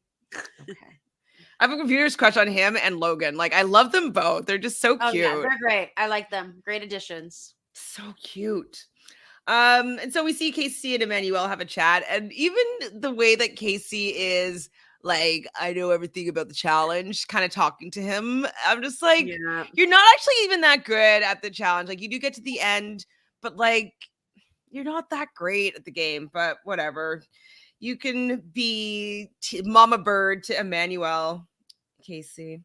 I have a computer's crush on him and Logan. Like, I love them both. They're just so Oh cute. yeah, they're great. I like them. Great additions. So cute. And so we see Kaycee and Emanuel have a chat, and even the way that Kaycee is like, I know everything about the challenge, kind of talking to him. I'm just like, Yeah. you're not actually even that good at the challenge. Like, you do get to the end, but like, you're not that great at the game, but whatever. You can be Mama Bird to Emanuel, Kaycee.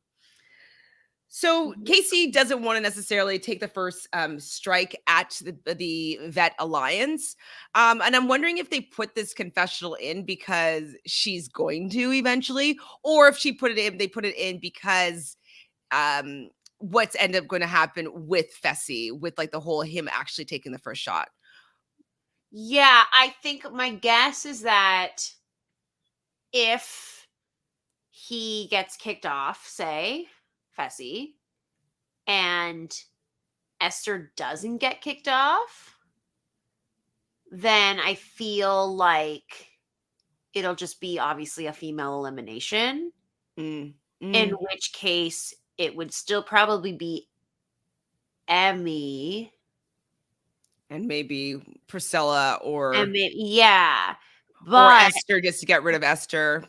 So Kaycee doesn't want to necessarily take the first strike at the Vet Alliance. And I'm wondering if they put this confessional in because she's going to eventually, or if they put it in because what's end up going to happen with Fessy, with like the whole him actually taking the first shot. Yeah, I think my guess is that if he gets kicked off, say, Fessy, and Esther doesn't get kicked off, then I feel like it'll just be obviously a female elimination. In which case it would still probably be Emy. And maybe Priscilla or yeah. Or Esther, just to get rid of Esther.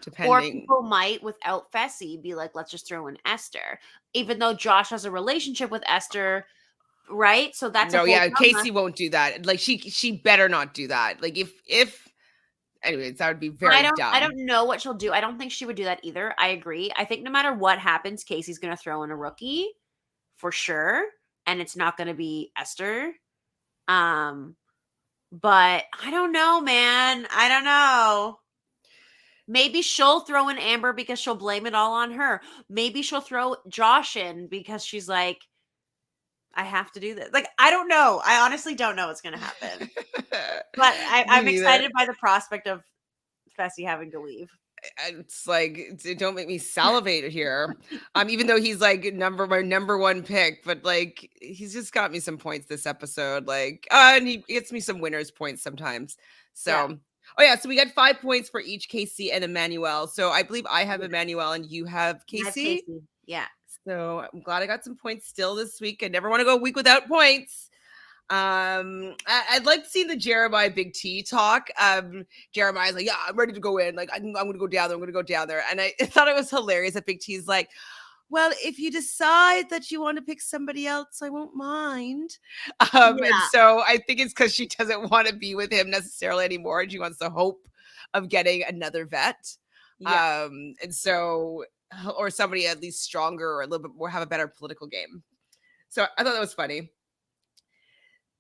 Depending. Or people might, without Fessy, be like, let's just throw in Esther. Even though Josh has a relationship with Esther, right? So that's Kaycee won't do that. Like she better not do that. Like if anyways, that would be very dumb. I don't know what she'll do. I don't think she would do that either. I agree. I think no matter what happens, Kaycee's gonna throw in a rookie for sure. And it's not gonna be Esther. But I don't know, man. I don't know. Maybe she'll throw in Amber because she'll blame it all on her. Maybe she'll throw Josh in because she's like, I have to do this. Like, I don't know. I honestly don't know what's going to happen. But I'm excited by the prospect of Fessy having to leave. It's like, don't make me salivate here. Even though he's like my number one pick, but like he's just got me some points this episode. Like, and he gets me some winners points sometimes. So. Yeah. Oh, yeah. So we got 5 points for each Kaycee and Emanuel. So I believe I have Emanuel and you have Kaycee. Yeah. So I'm glad I got some points still this week. I never want to go a week without points. I'd like to see the Jeremiah Big T talk. Jeremiah's like, yeah, I'm ready to go in. Like, I'm going to go down there. I'm going to go down there. And I thought it was hilarious that Big T's like, well, if you decide that you want to pick somebody else, I won't mind. And so I think it's because she doesn't want to be with him necessarily anymore. And she wants the hope of getting another vet. Yeah. And so, or somebody at least stronger or a little bit more, have a better political game. So I thought that was funny.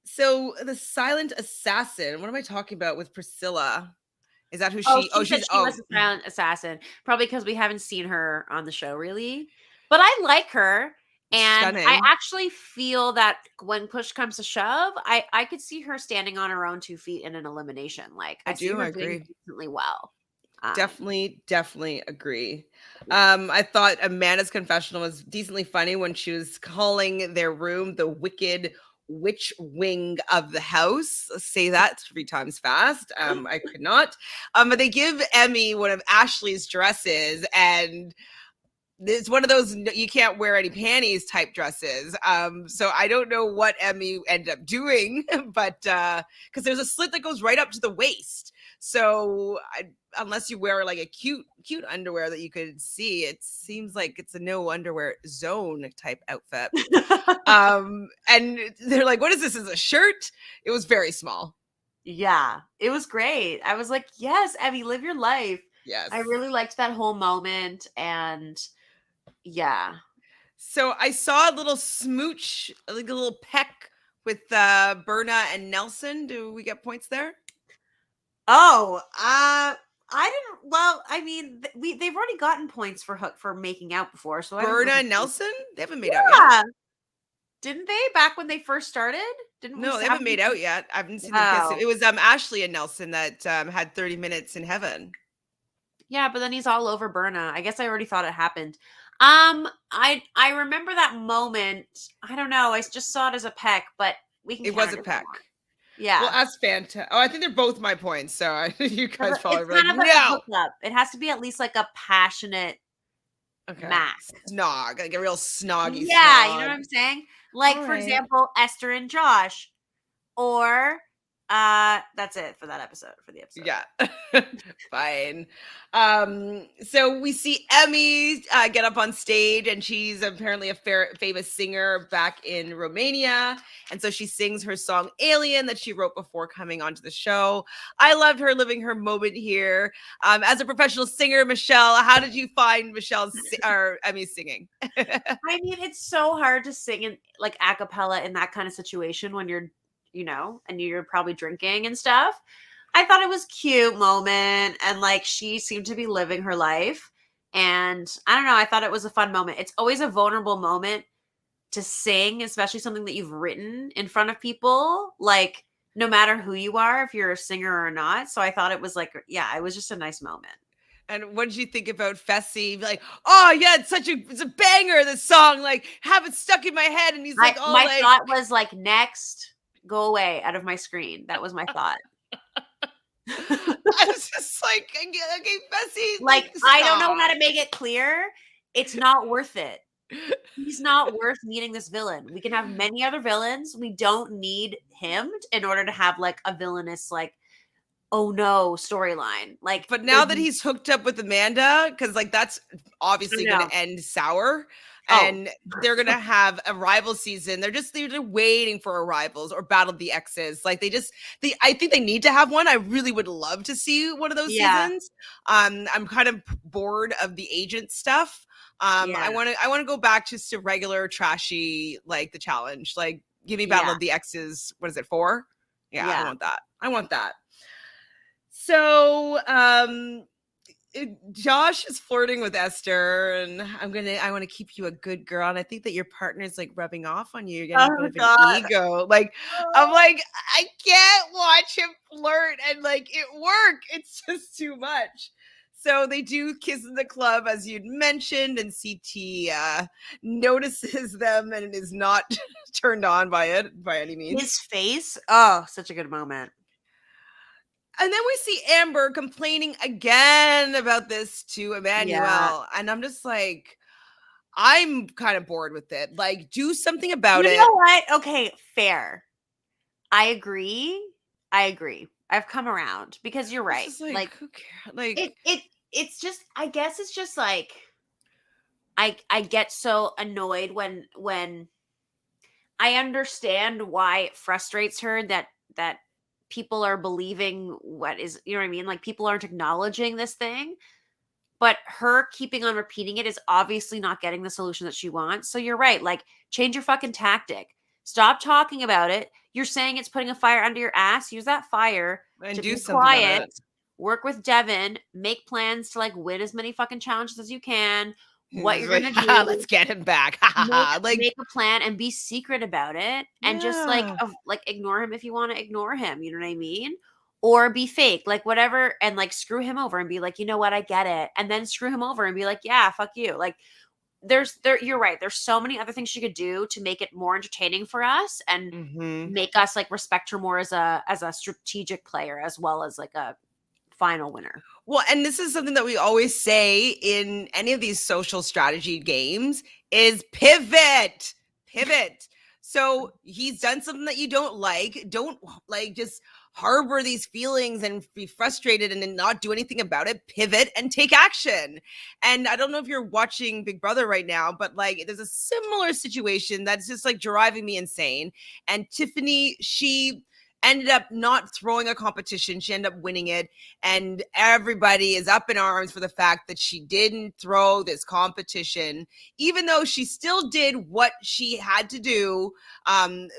So the silent assassin, what am I talking about with Priscilla? Is that who she? She was a silent assassin. Probably because we haven't seen her on the show really. But I like her, and stunning. I actually feel that when push comes to shove, I could see her standing on her own 2 feet in an elimination. Like I see her doing decently well. Definitely agree. I thought Amanda's confessional was decently funny when she was calling their room the wicked witch wing of the house. Let's say that 3 times fast. I could not. But they give Emy one of Ashley's dresses, and it's one of those you can't wear any panties type dresses. So I don't know what Emy ended up doing, but because there's a slit that goes right up to the waist. So unless you wear like a cute underwear that you could see, it seems like it's a no underwear zone type outfit. And they're like, what is this? Is a shirt? It was very small. Yeah, it was great. I was like, yes, Emy, live your life. Yes. I really liked that whole moment. And yeah. So I saw a little smooch, like a little peck with Berna and Nelson. Do we get points there? Oh, I didn't. Well, I mean, they've already gotten points for making out before. So Berna and Nelson, they haven't made out yet. Didn't they back when they first started? No, they haven't made out yet. I haven't seen them kiss. It was Ashley and Nelson that had 30 minutes in heaven. Yeah, but then he's all over Berna. I guess I already thought it happened. I remember that moment. I don't know. I just saw it as a peck, but we can. It was a peck. Yeah. Well, that's fantastic. Oh, I think they're both my points. So you guys probably like, no. It has to be at least like a passionate Okay. Max. Snog, like a real snoggy Yeah, snog. you know what I'm saying? Like, All for right. example, Esther and Josh. Or that's it for that episode, for the episode. Yeah. Fine. So we see Emy get up on stage, and she's apparently a famous singer back in Romania. And so she sings her song Alien that she wrote before coming onto the show. I loved her living her moment here. As a professional singer, Michelle, how did you find Emy's singing? I mean, it's so hard to sing in like a cappella in that kind of situation when you're, and you're probably drinking and stuff. I thought it was cute moment, and like she seemed to be living her life. And I don't know, I thought it was a fun moment. It's always a vulnerable moment to sing, especially something that you've written in front of people, like no matter who you are, if you're a singer or not. So I thought it was like, yeah, it was just a nice moment. And what did you think about Fessy? Like, oh yeah, it's a banger, this song. Like, have it stuck in my head. And he's like, My thought was like, next, go away out of my screen. That was my thought. I was just like, okay, Fessy. Like, I don't know how to make it clear. It's not worth it. He's not worth meeting this villain. We can have many other villains. We don't need him in order to have like a villainous, like, oh no storyline. Like, but now that he's hooked up with Amanda, because like that's obviously going to end sour. And they're going to have a rival season. They're waiting for a rivals or battle the exes. Like I think they need to have one. I really would love to see one of those seasons. I'm kind of bored of the agent stuff. I want to go back just to regular trashy, like the challenge, like give me battle of the exes. What is it, 4? Yeah, I want that. So, Josh is flirting with Esther, and I want to keep you a good girl. And I think that your partner's like rubbing off on you. You're getting a bit of an ego. Like, I'm like, I can't watch him flirt and like it work. It's just too much. So they do kiss in the club, as you'd mentioned, and CT notices them and is not turned on by it by any means. His face, oh, such a good moment. And then we see Amber complaining again about this to Emanuel. Yeah. And I'm just like, I'm kind of bored with it. Like, do something about it. You know what? Okay, fair. I agree. I've come around because you're right. Like who cares? Like it's just, I guess it's just like I get so annoyed when I understand why it frustrates her that people are believing what is, you know what I mean? Like people aren't acknowledging this thing, but her keeping on repeating it is obviously not getting the solution that she wants. So you're right. Like change your fucking tactic. Stop talking about it. You're saying it's putting a fire under your ass. Use that fire and to do be something quiet. about it. Work with Devin. Make plans to like win as many fucking challenges as you can. What you're gonna do? Let's get him back. Make a plan and be secret about it, and just like ignore him if you want to ignore him. You know what I mean? Or be fake, like whatever, and like screw him over and be like, you know what, I get it, and then screw him over and be like, yeah, fuck you. Like you're right. There's so many other things she could do to make it more entertaining for us and make us like respect her more as a strategic player as well as like a final winner. Well, and this is something that we always say in any of these social strategy games is pivot. So he's done something that you don't like. Don't like just harbor these feelings and be frustrated and then not do anything about it. Pivot and take action. And I don't know if you're watching Big Brother right now, but like there's a similar situation that's just like driving me insane. And Tiffany, she ended up not throwing a competition. She ended up winning it. And everybody is up in arms for the fact that she didn't throw this competition, even though she still did what she had to do,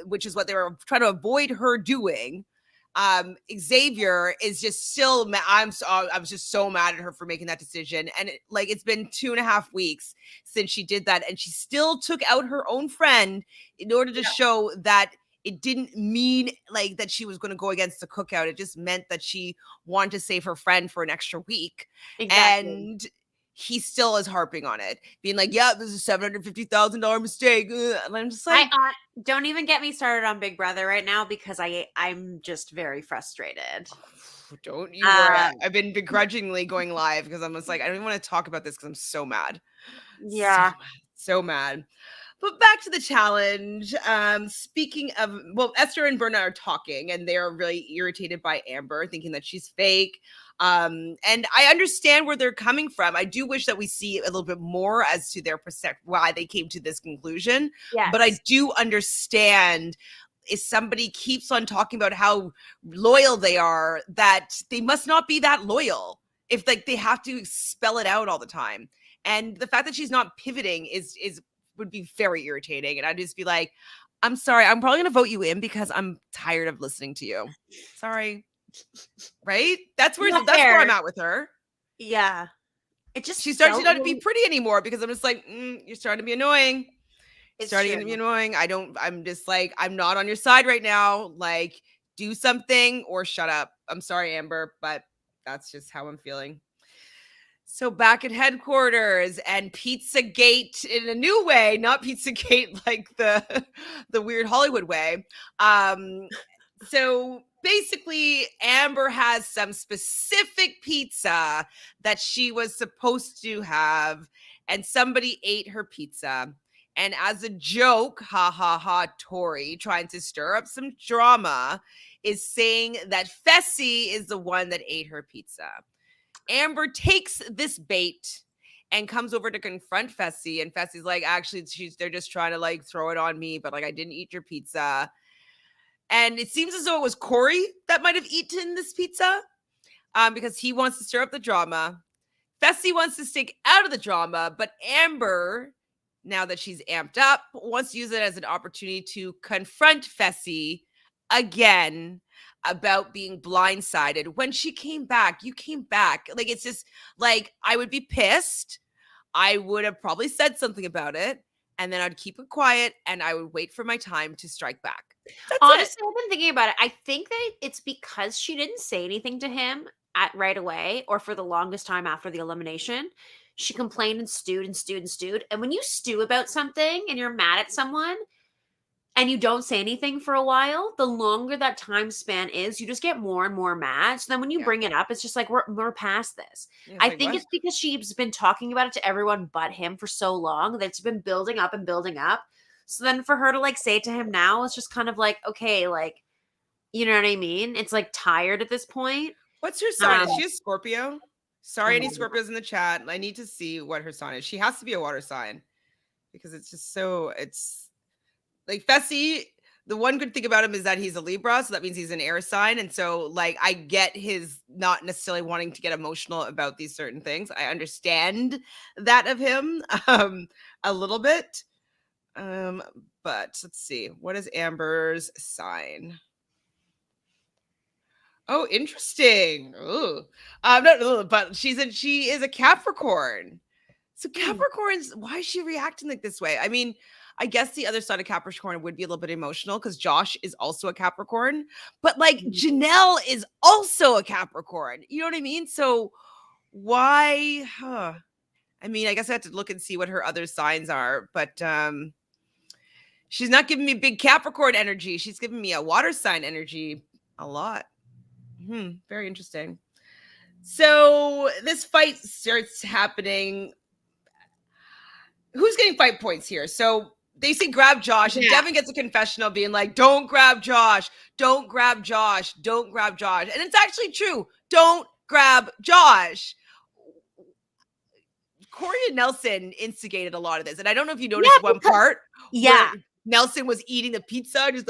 which is what they were trying to avoid her doing. Xavier is just still, I was just so mad at her for making that decision. And it's been 2.5 weeks since she did that. And she still took out her own friend in order to show that it didn't mean like that she was going to go against the cookout. It just meant that she wanted to save her friend for an extra week. Exactly. And he still is harping on it, being like, yeah, this is a $750,000 mistake. And I'm just like, don't even get me started on Big Brother right now because I'm just very frustrated. Don't you worry. I've been begrudgingly going live because I'm just like, I don't even want to talk about this because I'm so mad. Yeah. So mad. But back to the challenge. Speaking of, well, Esther and Berna are talking, and they're really irritated by Amber, thinking that she's fake. And I understand where they're coming from. I do wish that we see a little bit more as to their why they came to this conclusion. Yes. But I do understand if somebody keeps on talking about how loyal they are, that they must not be that loyal. If like they have to spell it out all the time. And the fact that she's not pivoting would be very irritating. And I'd just be like, I'm sorry, I'm probably gonna vote you in because I'm tired of listening to you. Sorry. Right? That's where I'm at with her. Yeah. It just she's starting not to be pretty anymore because I'm just like, you're starting to be annoying. It's starting to be annoying. I'm just like, I'm not on your side right now. Like, do something or shut up. I'm sorry, Amber, but that's just how I'm feeling. So back at headquarters and Pizzagate in a new way, not Pizzagate like the weird Hollywood way. So basically, Amber has some specific pizza that she was supposed to have, and somebody ate her pizza. And as a joke, ha ha ha, Tori, trying to stir up some drama, is saying that Fessy is the one that ate her pizza. Amber takes this bait and comes over to confront Fessy, and Fessy's like, actually, they're just trying to like throw it on me, but like I didn't eat your pizza. And it seems as though it was Cory that might have eaten this pizza because he wants to stir up the drama. Fessy wants to stick out of the drama, but Amber, now that she's amped up, wants to use it as an opportunity to confront Fessy again about being blindsided. When she came back, you came back. Like, it's just like, I would be pissed. I would have probably said something about it, and then I'd keep it quiet, and I would wait for my time to strike back. Honestly, I've been thinking about it. I think that it's because she didn't say anything to him right away or for the longest time after the elimination. She complained and stewed and stewed and stewed. And when you stew about something and you're mad at someone and you don't say anything for a while, the longer that time span is, you just get more and more mad. So then when you bring it up, it's just like, we're past this. I think it's because she's been talking about it to everyone but him for so long that it's been building up and building up. So then for her to like say to him now, it's just kind of like, okay, like, you know what I mean? It's like tired at this point. What's her sign? Is she a Scorpio? Sorry, any Scorpios in the chat. I need to see what her sign is. She has to be a water sign because it's just it's like Fessy. The one good thing about him is that he's a Libra, so that means he's an air sign. And so like, I get his not necessarily wanting to get emotional about these certain things. I understand that of him a little bit. But let's see. What is Amber's sign? Oh, interesting. Oh, but she is a Capricorn. So Capricorns, why is she reacting like this way? I mean, I guess the other side of Capricorn would be a little bit emotional because Josh is also a Capricorn, but like Janelle is also a Capricorn. You know what I mean? So why? I mean, I guess I have to look and see what her other signs are, but she's not giving me big Capricorn energy. She's giving me a water sign energy a lot. Very interesting. So this fight starts happening. Who's getting fight points here? So they say grab Josh, and Devin gets a confessional being like, don't grab Josh, don't grab Josh, don't grab Josh. And it's actually true. Don't grab Josh. Cory and Nelson instigated a lot of this. And I don't know if you noticed one part. Yeah. Nelson was eating the pizza, just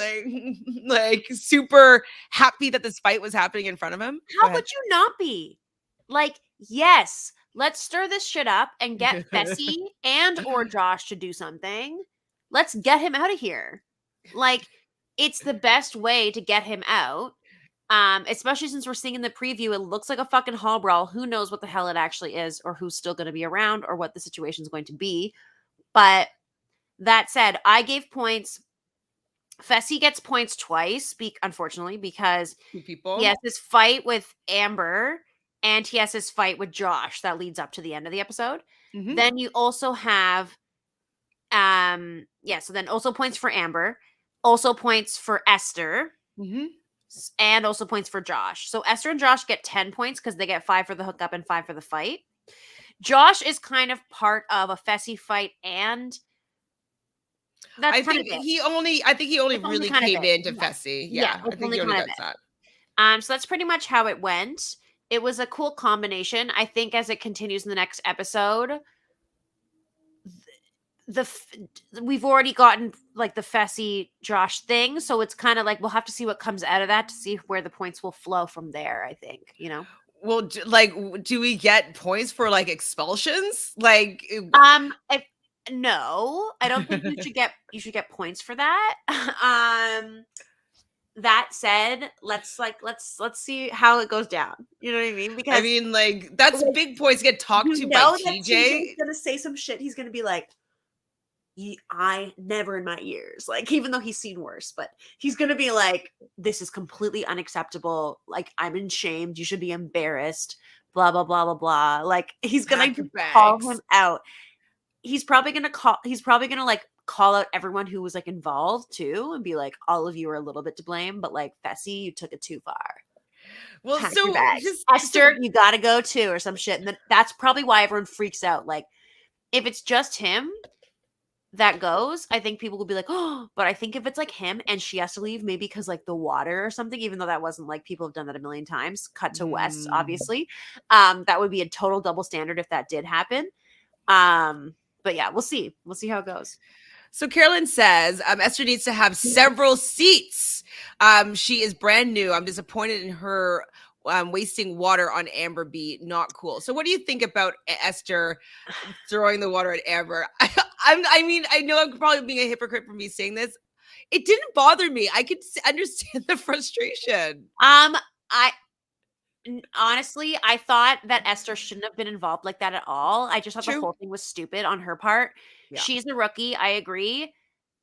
like super happy that this fight was happening in front of him. How would you not be? Like, yes, let's stir this shit up and get Fessy and or Josh to do something. Let's get him out of here. Like, it's the best way to get him out. Especially since we're seeing in the preview, it looks like a fucking hall brawl. Who knows what the hell it actually is or who's still going to be around or what the situation is going to be. But that said, I gave points. Fessy gets points twice, unfortunately, because he has this fight with Amber and he has his fight with Josh that leads up to the end of the episode. Then you also have, so then also points for Amber, also points for Esther, and also points for Josh. So Esther and Josh get 10 points because they get 5 for the hookup and 5 for the fight. Josh is kind of part of a Fessy fight, and that's I kind think of it. he only It's only really kind of came it. into Yeah. Fessy. Yeah, Yeah, I it's think only he only kind of got it. that. So that's pretty much how it went. It was a cool combination. I think as it continues in the next episode, we've already gotten like the Fessy Josh thing, so it's kind of like we'll have to see what comes out of that to see where the points will flow from there. I think, you know. Well, do we get points for like expulsions? Like, If, no, I don't think you should get points for that. That said, let's see how it goes down. You know what I mean? I Because mean, like that's like, big points get talked to you by know that TJ. TJ's gonna say some shit. He's gonna be like, I never in my years, like, even though he's seen worse, but he's gonna be like, this is completely unacceptable. Like, I'm ashamed. You should be embarrassed. Blah blah blah blah blah. Like, he's gonna Pack your call bags. him out. He's probably gonna like call out everyone who was like involved too, and be like, all of you are a little bit to blame, but like Fessy, you took it too far. Well, Pack so your bags. just Esther, you gotta go too, or some shit. And then that's probably why everyone freaks out. Like, if it's just him that goes, I think people will be like, oh, but I think if it's like him and she has to leave, maybe because like the water or something, even though that wasn't like people have done that a million times, cut to West, obviously. That would be a total double standard if that did happen. But yeah, we'll see. We'll see how it goes. So Carolyn says Esther needs to have several seats. She is brand new. I'm disappointed in her wasting water on Amber B. Not cool. So what do you think about Esther throwing the water at Amber? I mean, I know I'm probably being a hypocrite for me saying this. It didn't bother me. I could understand the frustration. Honestly, I thought that Esther shouldn't have been involved like that at all. I just thought the whole thing was stupid on her part. Yeah. She's a rookie. I agree.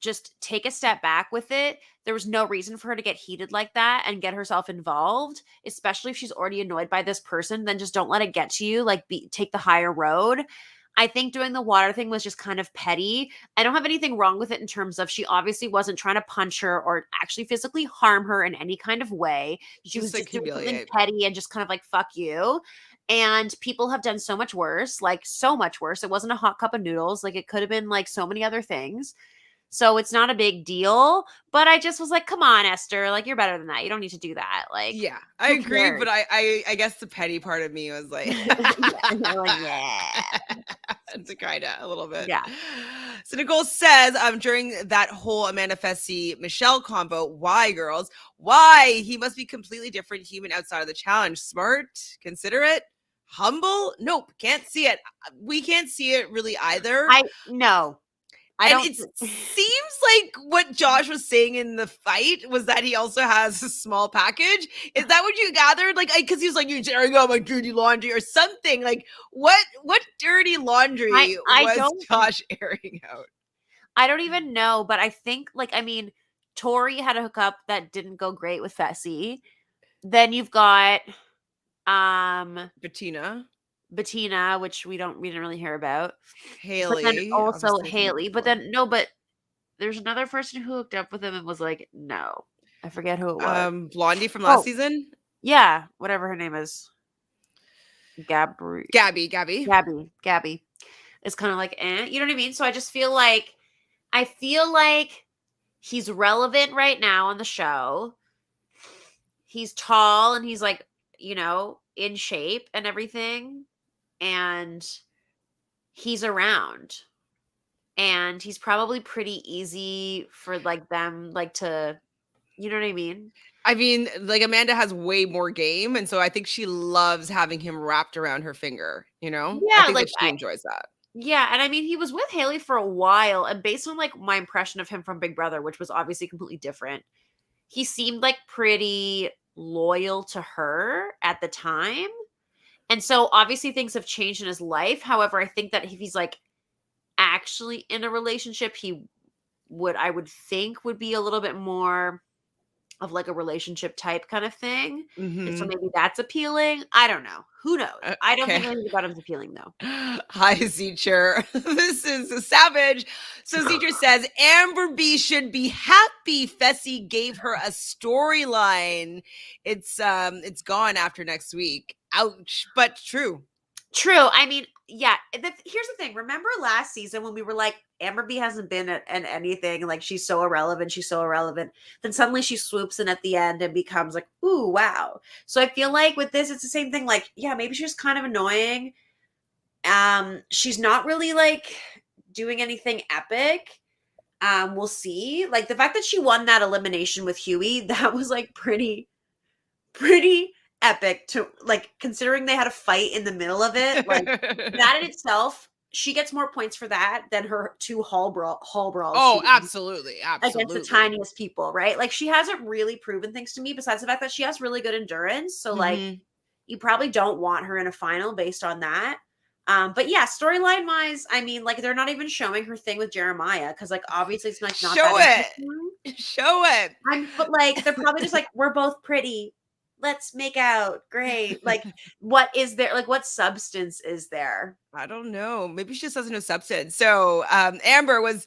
Just take a step back with it. There was no reason for her to get heated like that and get herself involved, especially if she's already annoyed by this person. Then just don't let it get to you. Like, take the higher road. I think doing the water thing was just kind of petty. I don't have anything wrong with it in terms of she obviously wasn't trying to punch her or actually physically harm her in any kind of way. She was just doing something petty and just kind of like, fuck you. And people have done so much worse, like so much worse. It wasn't a hot cup of noodles. Like, it could have been like so many other things. So it's not a big deal, but I just was like, come on, Esther, like, you're better than that. You don't need to do that. Like, yeah, I agree. Cares? But I guess the petty part of me was like, yeah. It's kind of a little bit. Yeah. So Nicole says, during that whole Amanda Fessy Michelle combo, why, girls? Why? He must be completely different human outside of the challenge. Smart, considerate, humble. Nope, can't see it. We can't see it really either. It seems like what Josh was saying in the fight was that he also has a small package. Is that what you gathered? Like, because he was like, you're airing out my dirty laundry or something. Like, what dirty laundry was Josh airing out? I don't even know, but I think, like, I mean, Tori had a hookup that didn't go great with Fessy. Then you've got Bettina, which we didn't really hear about. Haley. But then also Haley. But then but there's another person who hooked up with him and was like, no. I forget who it was. Blondie from last season? Yeah, whatever her name is. Gabby. It's kind of like, you know what I mean? So I just feel like he's relevant right now on the show. He's tall and he's like, you know, in shape and everything. And he's around. And he's probably pretty easy for like them like to, you know what I mean? I mean, like, Amanda has way more game, and so I think she loves having him wrapped around her finger, you know? Yeah, I think that she enjoys that. Yeah, and I mean, he was with Haley for a while, and based on like my impression of him from Big Brother, which was obviously completely different, he seemed like pretty loyal to her at the time. And so obviously things have changed in his life. However, I think that if he's like actually in a relationship, I would think would be a little bit more of like a relationship type kind of thing. And so maybe that's appealing. I don't know. Who knows? I don't think anything about him's appealing though. Hi, Zeecher. This is a savage. So Zeecher says Amber B should be happy Fessy gave her a storyline. It's gone after next week. Ouch, but true. True. I mean, yeah. Here's the thing. Remember last season when we were like, Amber B hasn't been at anything, like she's so irrelevant. She's so irrelevant. Then suddenly she swoops in at the end and becomes like, ooh, wow. So I feel like with this, it's the same thing. Like, yeah, maybe she's kind of annoying. She's not really like doing anything epic. We'll see. Like the fact that she won that elimination with Hughie, that was like pretty epic to like, considering they had a fight in the middle of it. Like that in itself, she gets more points for that than her two hall brawls. Oh, absolutely. Against the tiniest people, right? Like she hasn't really proven things to me besides the fact that she has really good endurance. So like you probably don't want her in a final based on that. But yeah, storyline wise, I mean, like they're not even showing her thing with Jeremiah because, like, obviously it's like not Show it. But like they're probably just like, we're both pretty. Let's make out. Great. Like, what is there? Like, what substance is there? I don't know. Maybe she just doesn't know substance. So Amber was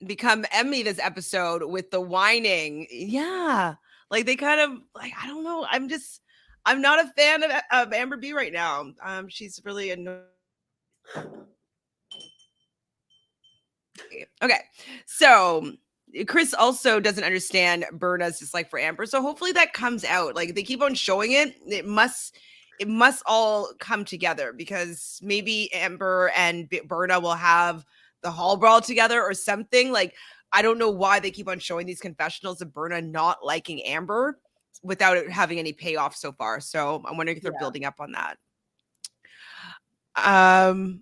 become Emmy this episode with the whining. Yeah, like they kind of like, I don't know. I'm not a fan of Amber B right now. She's really annoying. Okay, so Chris also doesn't understand Berna's dislike for Amber, so hopefully that comes out. Like they keep on showing it. It must all come together because maybe Amber and Berna will have the hall brawl together or something. Like I don't know why they keep on showing these confessionals of Berna not liking Amber without it having any payoff so far. So I'm wondering if they're building up on that.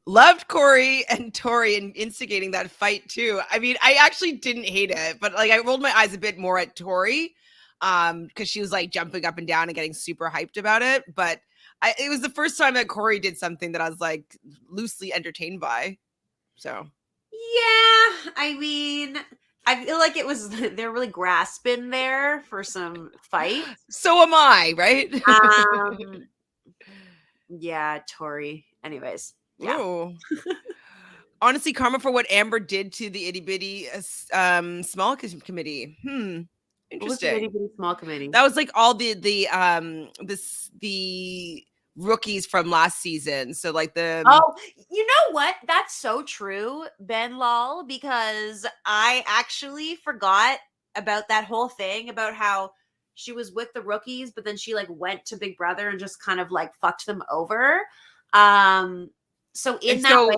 Loved Cory and Tori and instigating that fight too. I mean, I actually didn't hate it, but like I rolled my eyes a bit more at Tori because she was like jumping up and down and getting super hyped about it. But it was the first time that Cory did something that I was like loosely entertained by. So yeah, I mean, I feel like they're really grasping there for some fight. So am I, right? Yeah, Tori. Anyways, yeah. Honestly, karma for what Amber did to the itty bitty small committee. Interesting. What was the itty bitty small committee? That was like all the rookies from last season. So like oh, you know what? That's so true, Ben Lol, because I actually forgot about that whole thing about how she was with the rookies, but then she like went to Big Brother and just kind of like fucked them over. So in that way,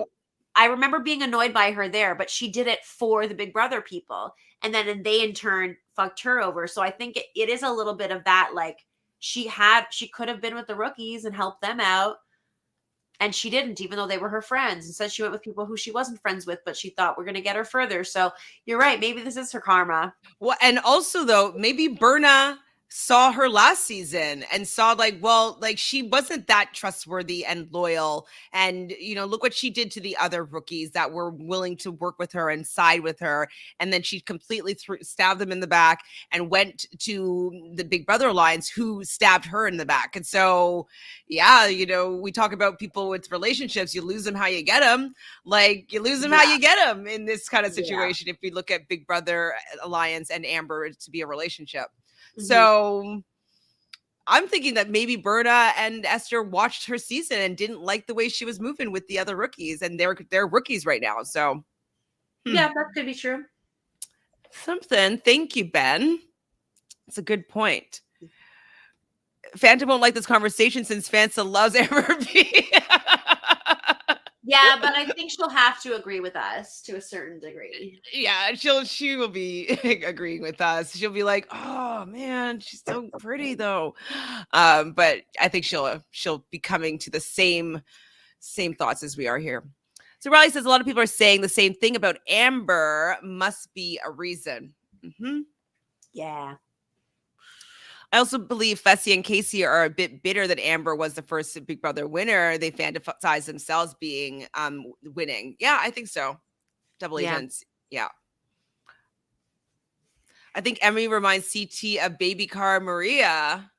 I remember being annoyed by her there, but she did it for the Big Brother people. And then they in turn fucked her over. So I think it is a little bit of that, like she could have been with the rookies and helped them out. And she didn't, even though they were her friends. Instead, she went with people who she wasn't friends with, but she thought we're going to get her further. So you're right. Maybe this is her karma. Well, and also though, maybe Berna saw her last season and saw like, well, like she wasn't that trustworthy and loyal. And, you know, look what she did to the other rookies that were willing to work with her and side with her. And then she completely stabbed them in the back and went to the Big Brother Alliance who stabbed her in the back. And so, yeah, you know, we talk about people with relationships, you lose them how you get them. Like you lose them how you get them in this kind of situation. If we look at Big Brother Alliance and Amber to be a relationship. So I'm thinking that maybe Berna and Esther watched her season and didn't like the way she was moving with the other rookies, and they're rookies right now. So yeah, that could be true. Something. Thank you, Ben. It's a good point. Fanta won't like this conversation since Fanta loves Amber B. Yeah, but I think she'll have to agree with us to a certain degree. Yeah, she will be agreeing with us. She'll be like, "Oh man, she's so pretty though." But I think she'll be coming to the same thoughts as we are here. So Riley says a lot of people are saying the same thing about Amber. Must be a reason. Yeah. I also believe Fessy and Kaycee are a bit bitter that Amber was the first Big Brother winner. They fantasize themselves being winning. Yeah, I think so. Double agents. Yeah. I think Emmy reminds CT of baby car Maria.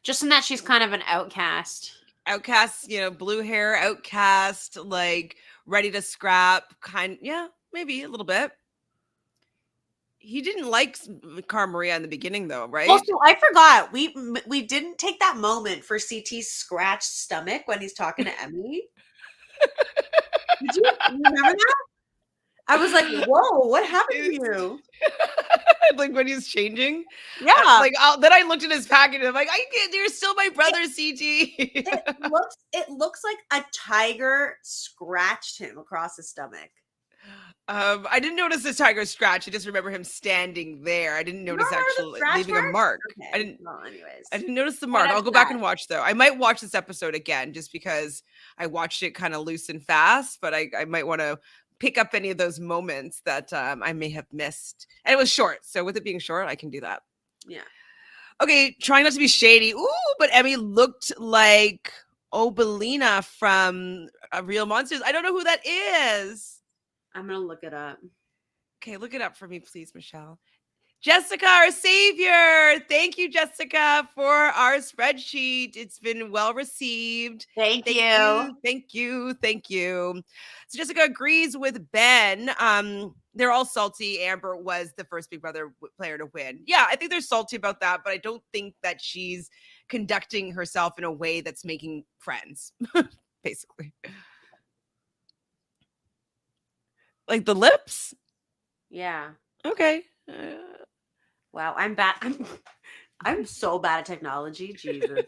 Just in that she's kind of an outcast. Outcast, you know, blue hair, outcast, like ready to scrap. Yeah, maybe a little bit. He didn't like Cara Maria in the beginning, though, right? Also, I forgot we didn't take that moment for CT's scratched stomach when he's talking to Emy. Did you remember that? I was like, "Whoa, what happened to you?" Like when he's changing. Yeah, Like then I looked at his package and I'm like, you're still my brother, CT. it looks like a tiger scratched him across his stomach. I didn't notice the tiger scratch. I just remember him standing there. I didn't notice actually leaving a mark. Okay. I didn't. Well, anyways, I didn't notice the mark. I'll go back and watch though. I might watch this episode again just because I watched it kind of loose and fast. But I might want to pick up any of those moments that I may have missed. And it was short, so with it being short, I can do that. Yeah. Okay, trying not to be shady. Ooh, but Emy looked like Obelina from Real Monsters. I don't know who that is. I'm gonna look it up. Okay, look it up for me, please, Michelle. Jessica, our savior. Thank you, Jessica, for our spreadsheet. It's been well received. Thank you. Thank you. Thank you. So Jessica agrees with Ben. They're all salty. Amber was the first Big Brother player to win. Yeah, I think they're salty about that, but I don't think that she's conducting herself in a way that's making friends, basically. Like the lips? Yeah. Okay. Wow, I'm bad. I'm so bad at technology. Jesus.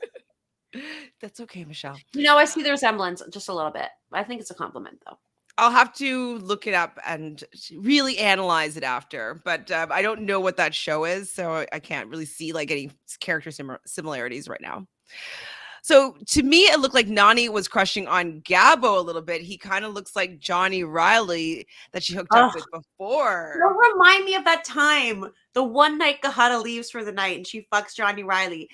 That's okay, Michelle. I see the resemblance just a little bit. I think it's a compliment, though. I'll have to look it up and really analyze it after. But I don't know what that show is, so I can't really see like any character similarities right now. So to me, it looked like Nany was crushing on Gabo a little bit. He kind of looks like Johnny Riley that she hooked up with before. Don't remind me of that time. The one night Kahada leaves for the night and she fucks Johnny Riley.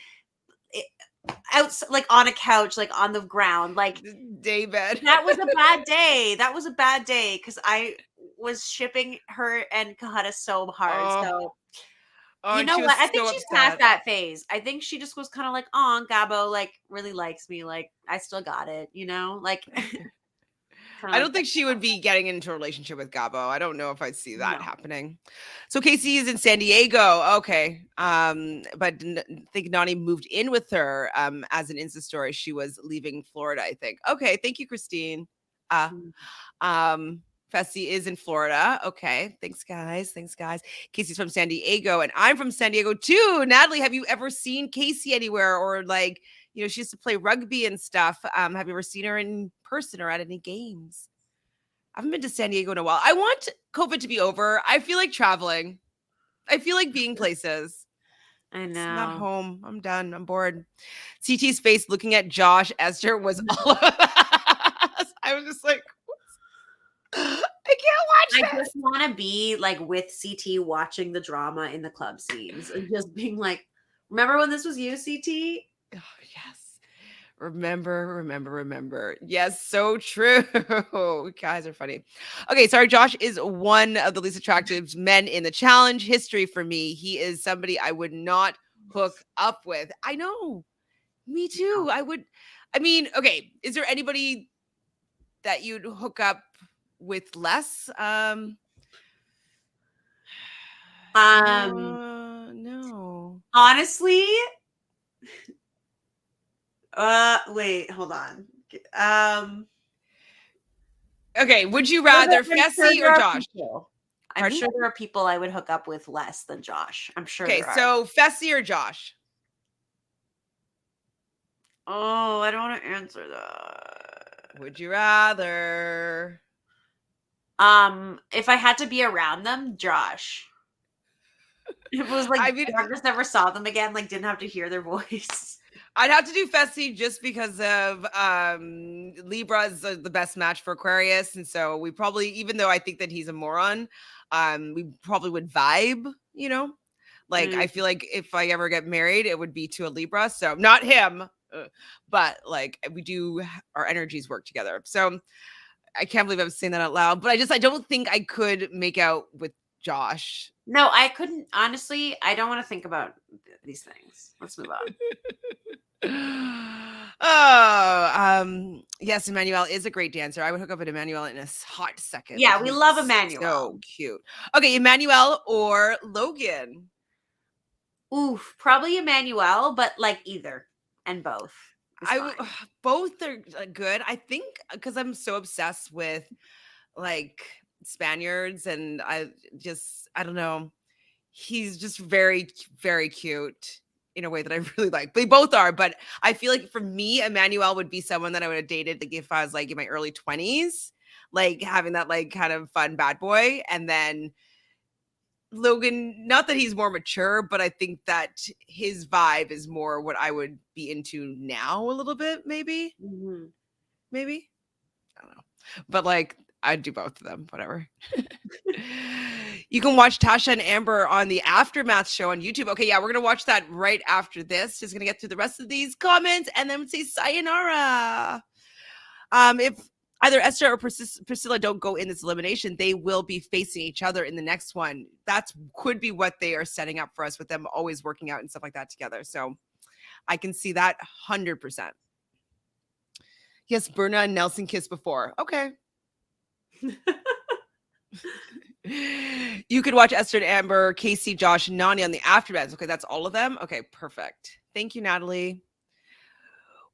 Out like on a couch, like on the ground, like Daybed. That was a bad day. That was a bad day because I was shipping her and Kahada so hard. So you know what? I think she's past that phase. I think she just was kind of like, "Oh, Gabo like really likes me. Like I still got it." Like. I don't think she would be getting into a relationship with Gabo. I don't know if I'd see that happening. So Kaycee is in San Diego. Okay. But I think Nany moved in with her as an Insta story. She was leaving Florida, I think. Okay. Thank you, Christine. Fessy is in Florida. Okay. Thanks, guys. Kaycee's from San Diego, and I'm from San Diego too. Natalie, have you ever seen Kaycee anywhere or like, she used to play rugby and stuff. Have you ever seen her in person or at any games? I haven't been to San Diego in a while. I want COVID to be over. I feel like traveling. I feel like being places. I know. I'm not home. I'm done. I'm bored. CT's face looking at Josh Esther was all of us. I was just like, I can't watch I just want to be like with CT watching the drama in the club scenes and just being like, remember when this was you, CT? Oh, yes. Remember. Yes, so true. You guys are funny. Okay, sorry. Josh is one of the least attractive men in the challenge history for me. He is somebody I would not hook up with. I know. Me too. Okay. Is there anybody that you'd hook up with less? No. Honestly, wait, hold on. Okay, would you rather Fessy or Josh? I'm sure there are people I would hook up with less than Josh. I'm sure. Okay, so Fessy or Josh? Oh, I don't want to answer that. Would you rather? If I had to be around them, Josh. It was like I just never saw them again, like didn't have to hear their voice. I'd have to do Fessy just because of Libra is the best match for Aquarius. And so we probably, even though I think that he's a moron, we probably would vibe, I feel like if I ever get married, it would be to a Libra. So not him, but like we do, our energies work together. So I can't believe I'm saying that out loud, but I don't think I could make out with Josh. No, I couldn't. Honestly, I don't want to think about these things. Let's move on. Oh, yes, Emanuel is a great dancer. I would hook up with Emanuel in a hot second. Yeah, Like, we he's love Emanuel. so cute. Okay, Emanuel or Logan? Oof, probably Emmanuel, but like either and both is fine. Both are good. I think because I'm so obsessed with like Spaniards, and I don't know. He's just very, very cute in a way that I really like. They both are, but I feel like for me, Emmanuel would be someone that I would have dated like if I was like in my early 20s, like having that like kind of fun bad boy. And then Logan, not that he's more mature, but I think that his vibe is more what I would be into now a little bit, maybe. Mm-hmm. Maybe. I don't know. But like I'd do both of them, whatever. You can watch Tasha and Amber on the Aftermath show on YouTube. Okay, yeah, we're gonna watch that right after this. Just gonna get through the rest of these comments and then say sayonara. If either Esther or Priscilla don't go in this elimination, they will be facing each other in the next one. That could be what they are setting up for us, with them always working out and stuff like that together. So I can see that 100%. Yes, Berna and Nelson kissed before. Okay. You could watch Esther and Amber, Kaycee, Josh, and Nany on the Aftermath. Okay, that's all of them. Okay, perfect. Thank you, Natalie.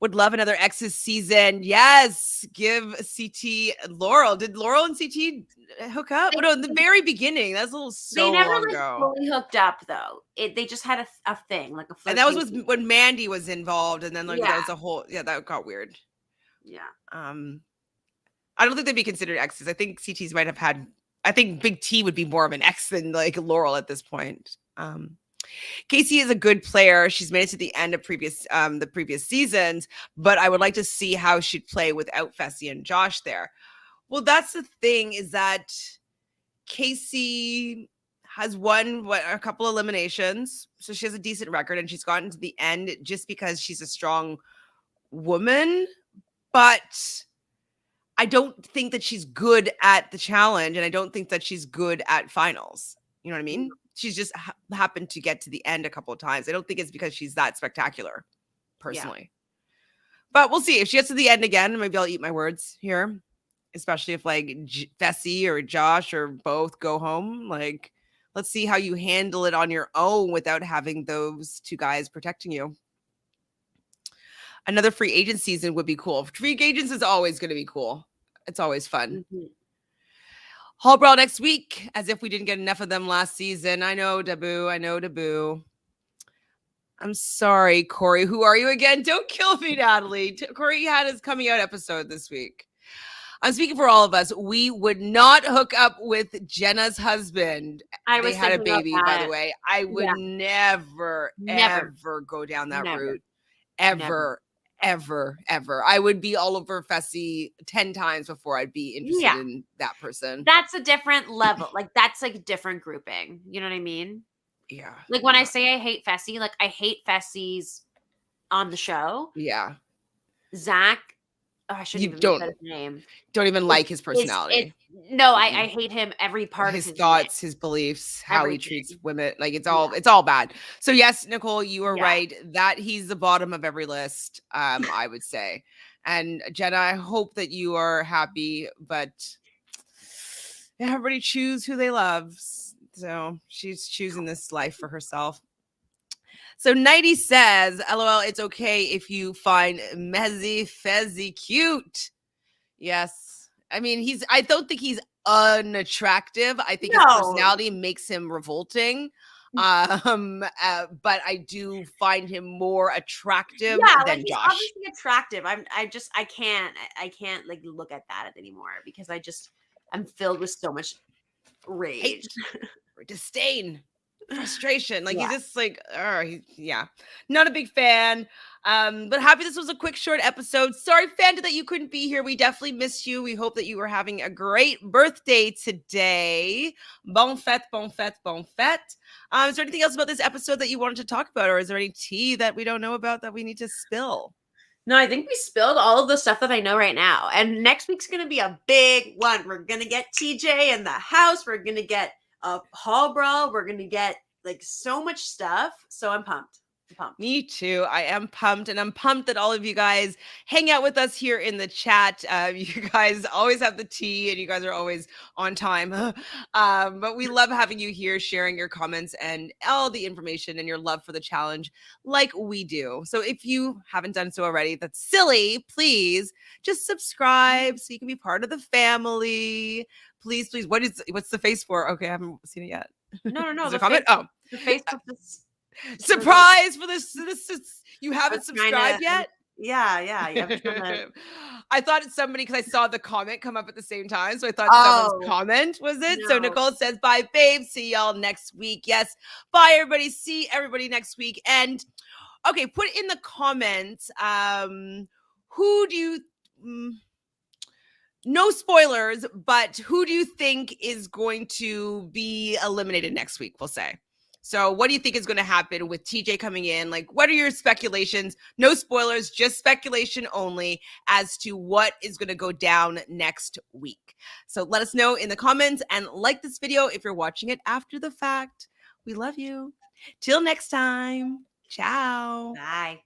Would love another Exes season. Yes, give CT Laurel. Did Laurel and CT hook up? No, in the very beginning. That's a little They never long like ago. fully hooked up though. They just had a thing, like a And that was flirtation. with when Mandy was involved, and then like that was a whole that got weird. Yeah. I don't think they'd be considered exes. I think CTs might have had. I think Big T would be more of an ex than like Laurel at this point. Kaycee is a good player. She's made it to the end of the previous seasons, but I would like to see how she'd play without Fessy and Josh there. Well, that's the thing, is that Kaycee has won a couple eliminations, so she has a decent record, and she's gotten to the end just because she's a strong woman, but I don't think that she's good at the challenge, and I don't think that she's good at finals. You know what I mean? She's just happened to get to the end a couple of times. I don't think it's because she's that spectacular, personally. Yeah. But we'll see. If she gets to the end again, maybe I'll eat my words here, especially if like Fessy or Josh or both go home. Like, let's see how you handle it on your own without having those two guys protecting you. Another free agent season would be cool. Free agents is always going to be cool. It's always fun. Mm-hmm. Hall Brawl next week, as if we didn't get enough of them last season. I know, Dabu. I'm sorry, Cory. Who are you again? Don't kill me, Natalie. Cory had his coming out episode this week. I'm speaking for all of us. We would not hook up with Jenna's husband. They had a baby, by the way. I would never, ever go down that route. Ever. I would be all over Fessy 10 times before I'd be interested in that person. That's a different level. Like, that's like a different grouping. You know what I mean? Yeah. Like, when I say I hate Fessy, like, I hate Fessy's on the show. Yeah. Zach, I shouldn't even say his name. Don't even like his personality. I hate him every part of his thoughts, his beliefs, how he treats women. Like, it's all bad. So yes, Nicole, you are right that he's the bottom of every list. I would say. And Jenna, I hope that you are happy, but everybody choose who they love. So she's choosing this life for herself. So Nighty says, LOL, it's okay if you find Fessy cute. Yes. I mean, I don't think he's unattractive. I think his personality makes him recanting. But I do find him more attractive than he's Josh. Obviously attractive. I can't like look at that anymore because I'm filled with so much rage. Disdain. Frustration. Like, he's just like, not a big fan. But happy this was a quick, short episode. Sorry, Fanta, that you couldn't be here. We definitely missed you. We hope that you were having a great birthday today. Bon fête, bon fête, bon fête. Is there anything else about this episode that you wanted to talk about, or is there any tea that we don't know about that we need to spill? No, I think we spilled all of the stuff that I know right now. And next week's going to be a big one. We're going to get TJ in the house. We're going to get a Hall Brawl. We're going to get like so much stuff. So I'm pumped. pumped. Me too. I am pumped, and I'm pumped that all of you guys hang out with us here in the chat. You guys always have the tea, and you guys are always on time. But we love having you here, sharing your comments and all the information and your love for the challenge, like we do. So if you haven't done so already, that's silly. Please just subscribe so you can be part of the family. Please, please. What's the face for? Okay, I haven't seen it yet. No. Is there a comment? The Facebook is surprise for this. You haven't subscribed yet? Yeah. I thought it's somebody, because I saw the comment come up at the same time. So I thought someone's comment was it. No. So Nicole says, bye, babe. See y'all next week. Yes. Bye, everybody. See everybody next week. And okay, put in the comments, who do you... no spoilers, but who do you think is going to be eliminated next week, we'll say? So what do you think is going to happen with TJ coming in? Like, what are your speculations? No spoilers, just speculation only as to what is going to go down next week. So let us know in the comments, and like this video if you're watching it after the fact. We love you. Till next time. Ciao. Bye.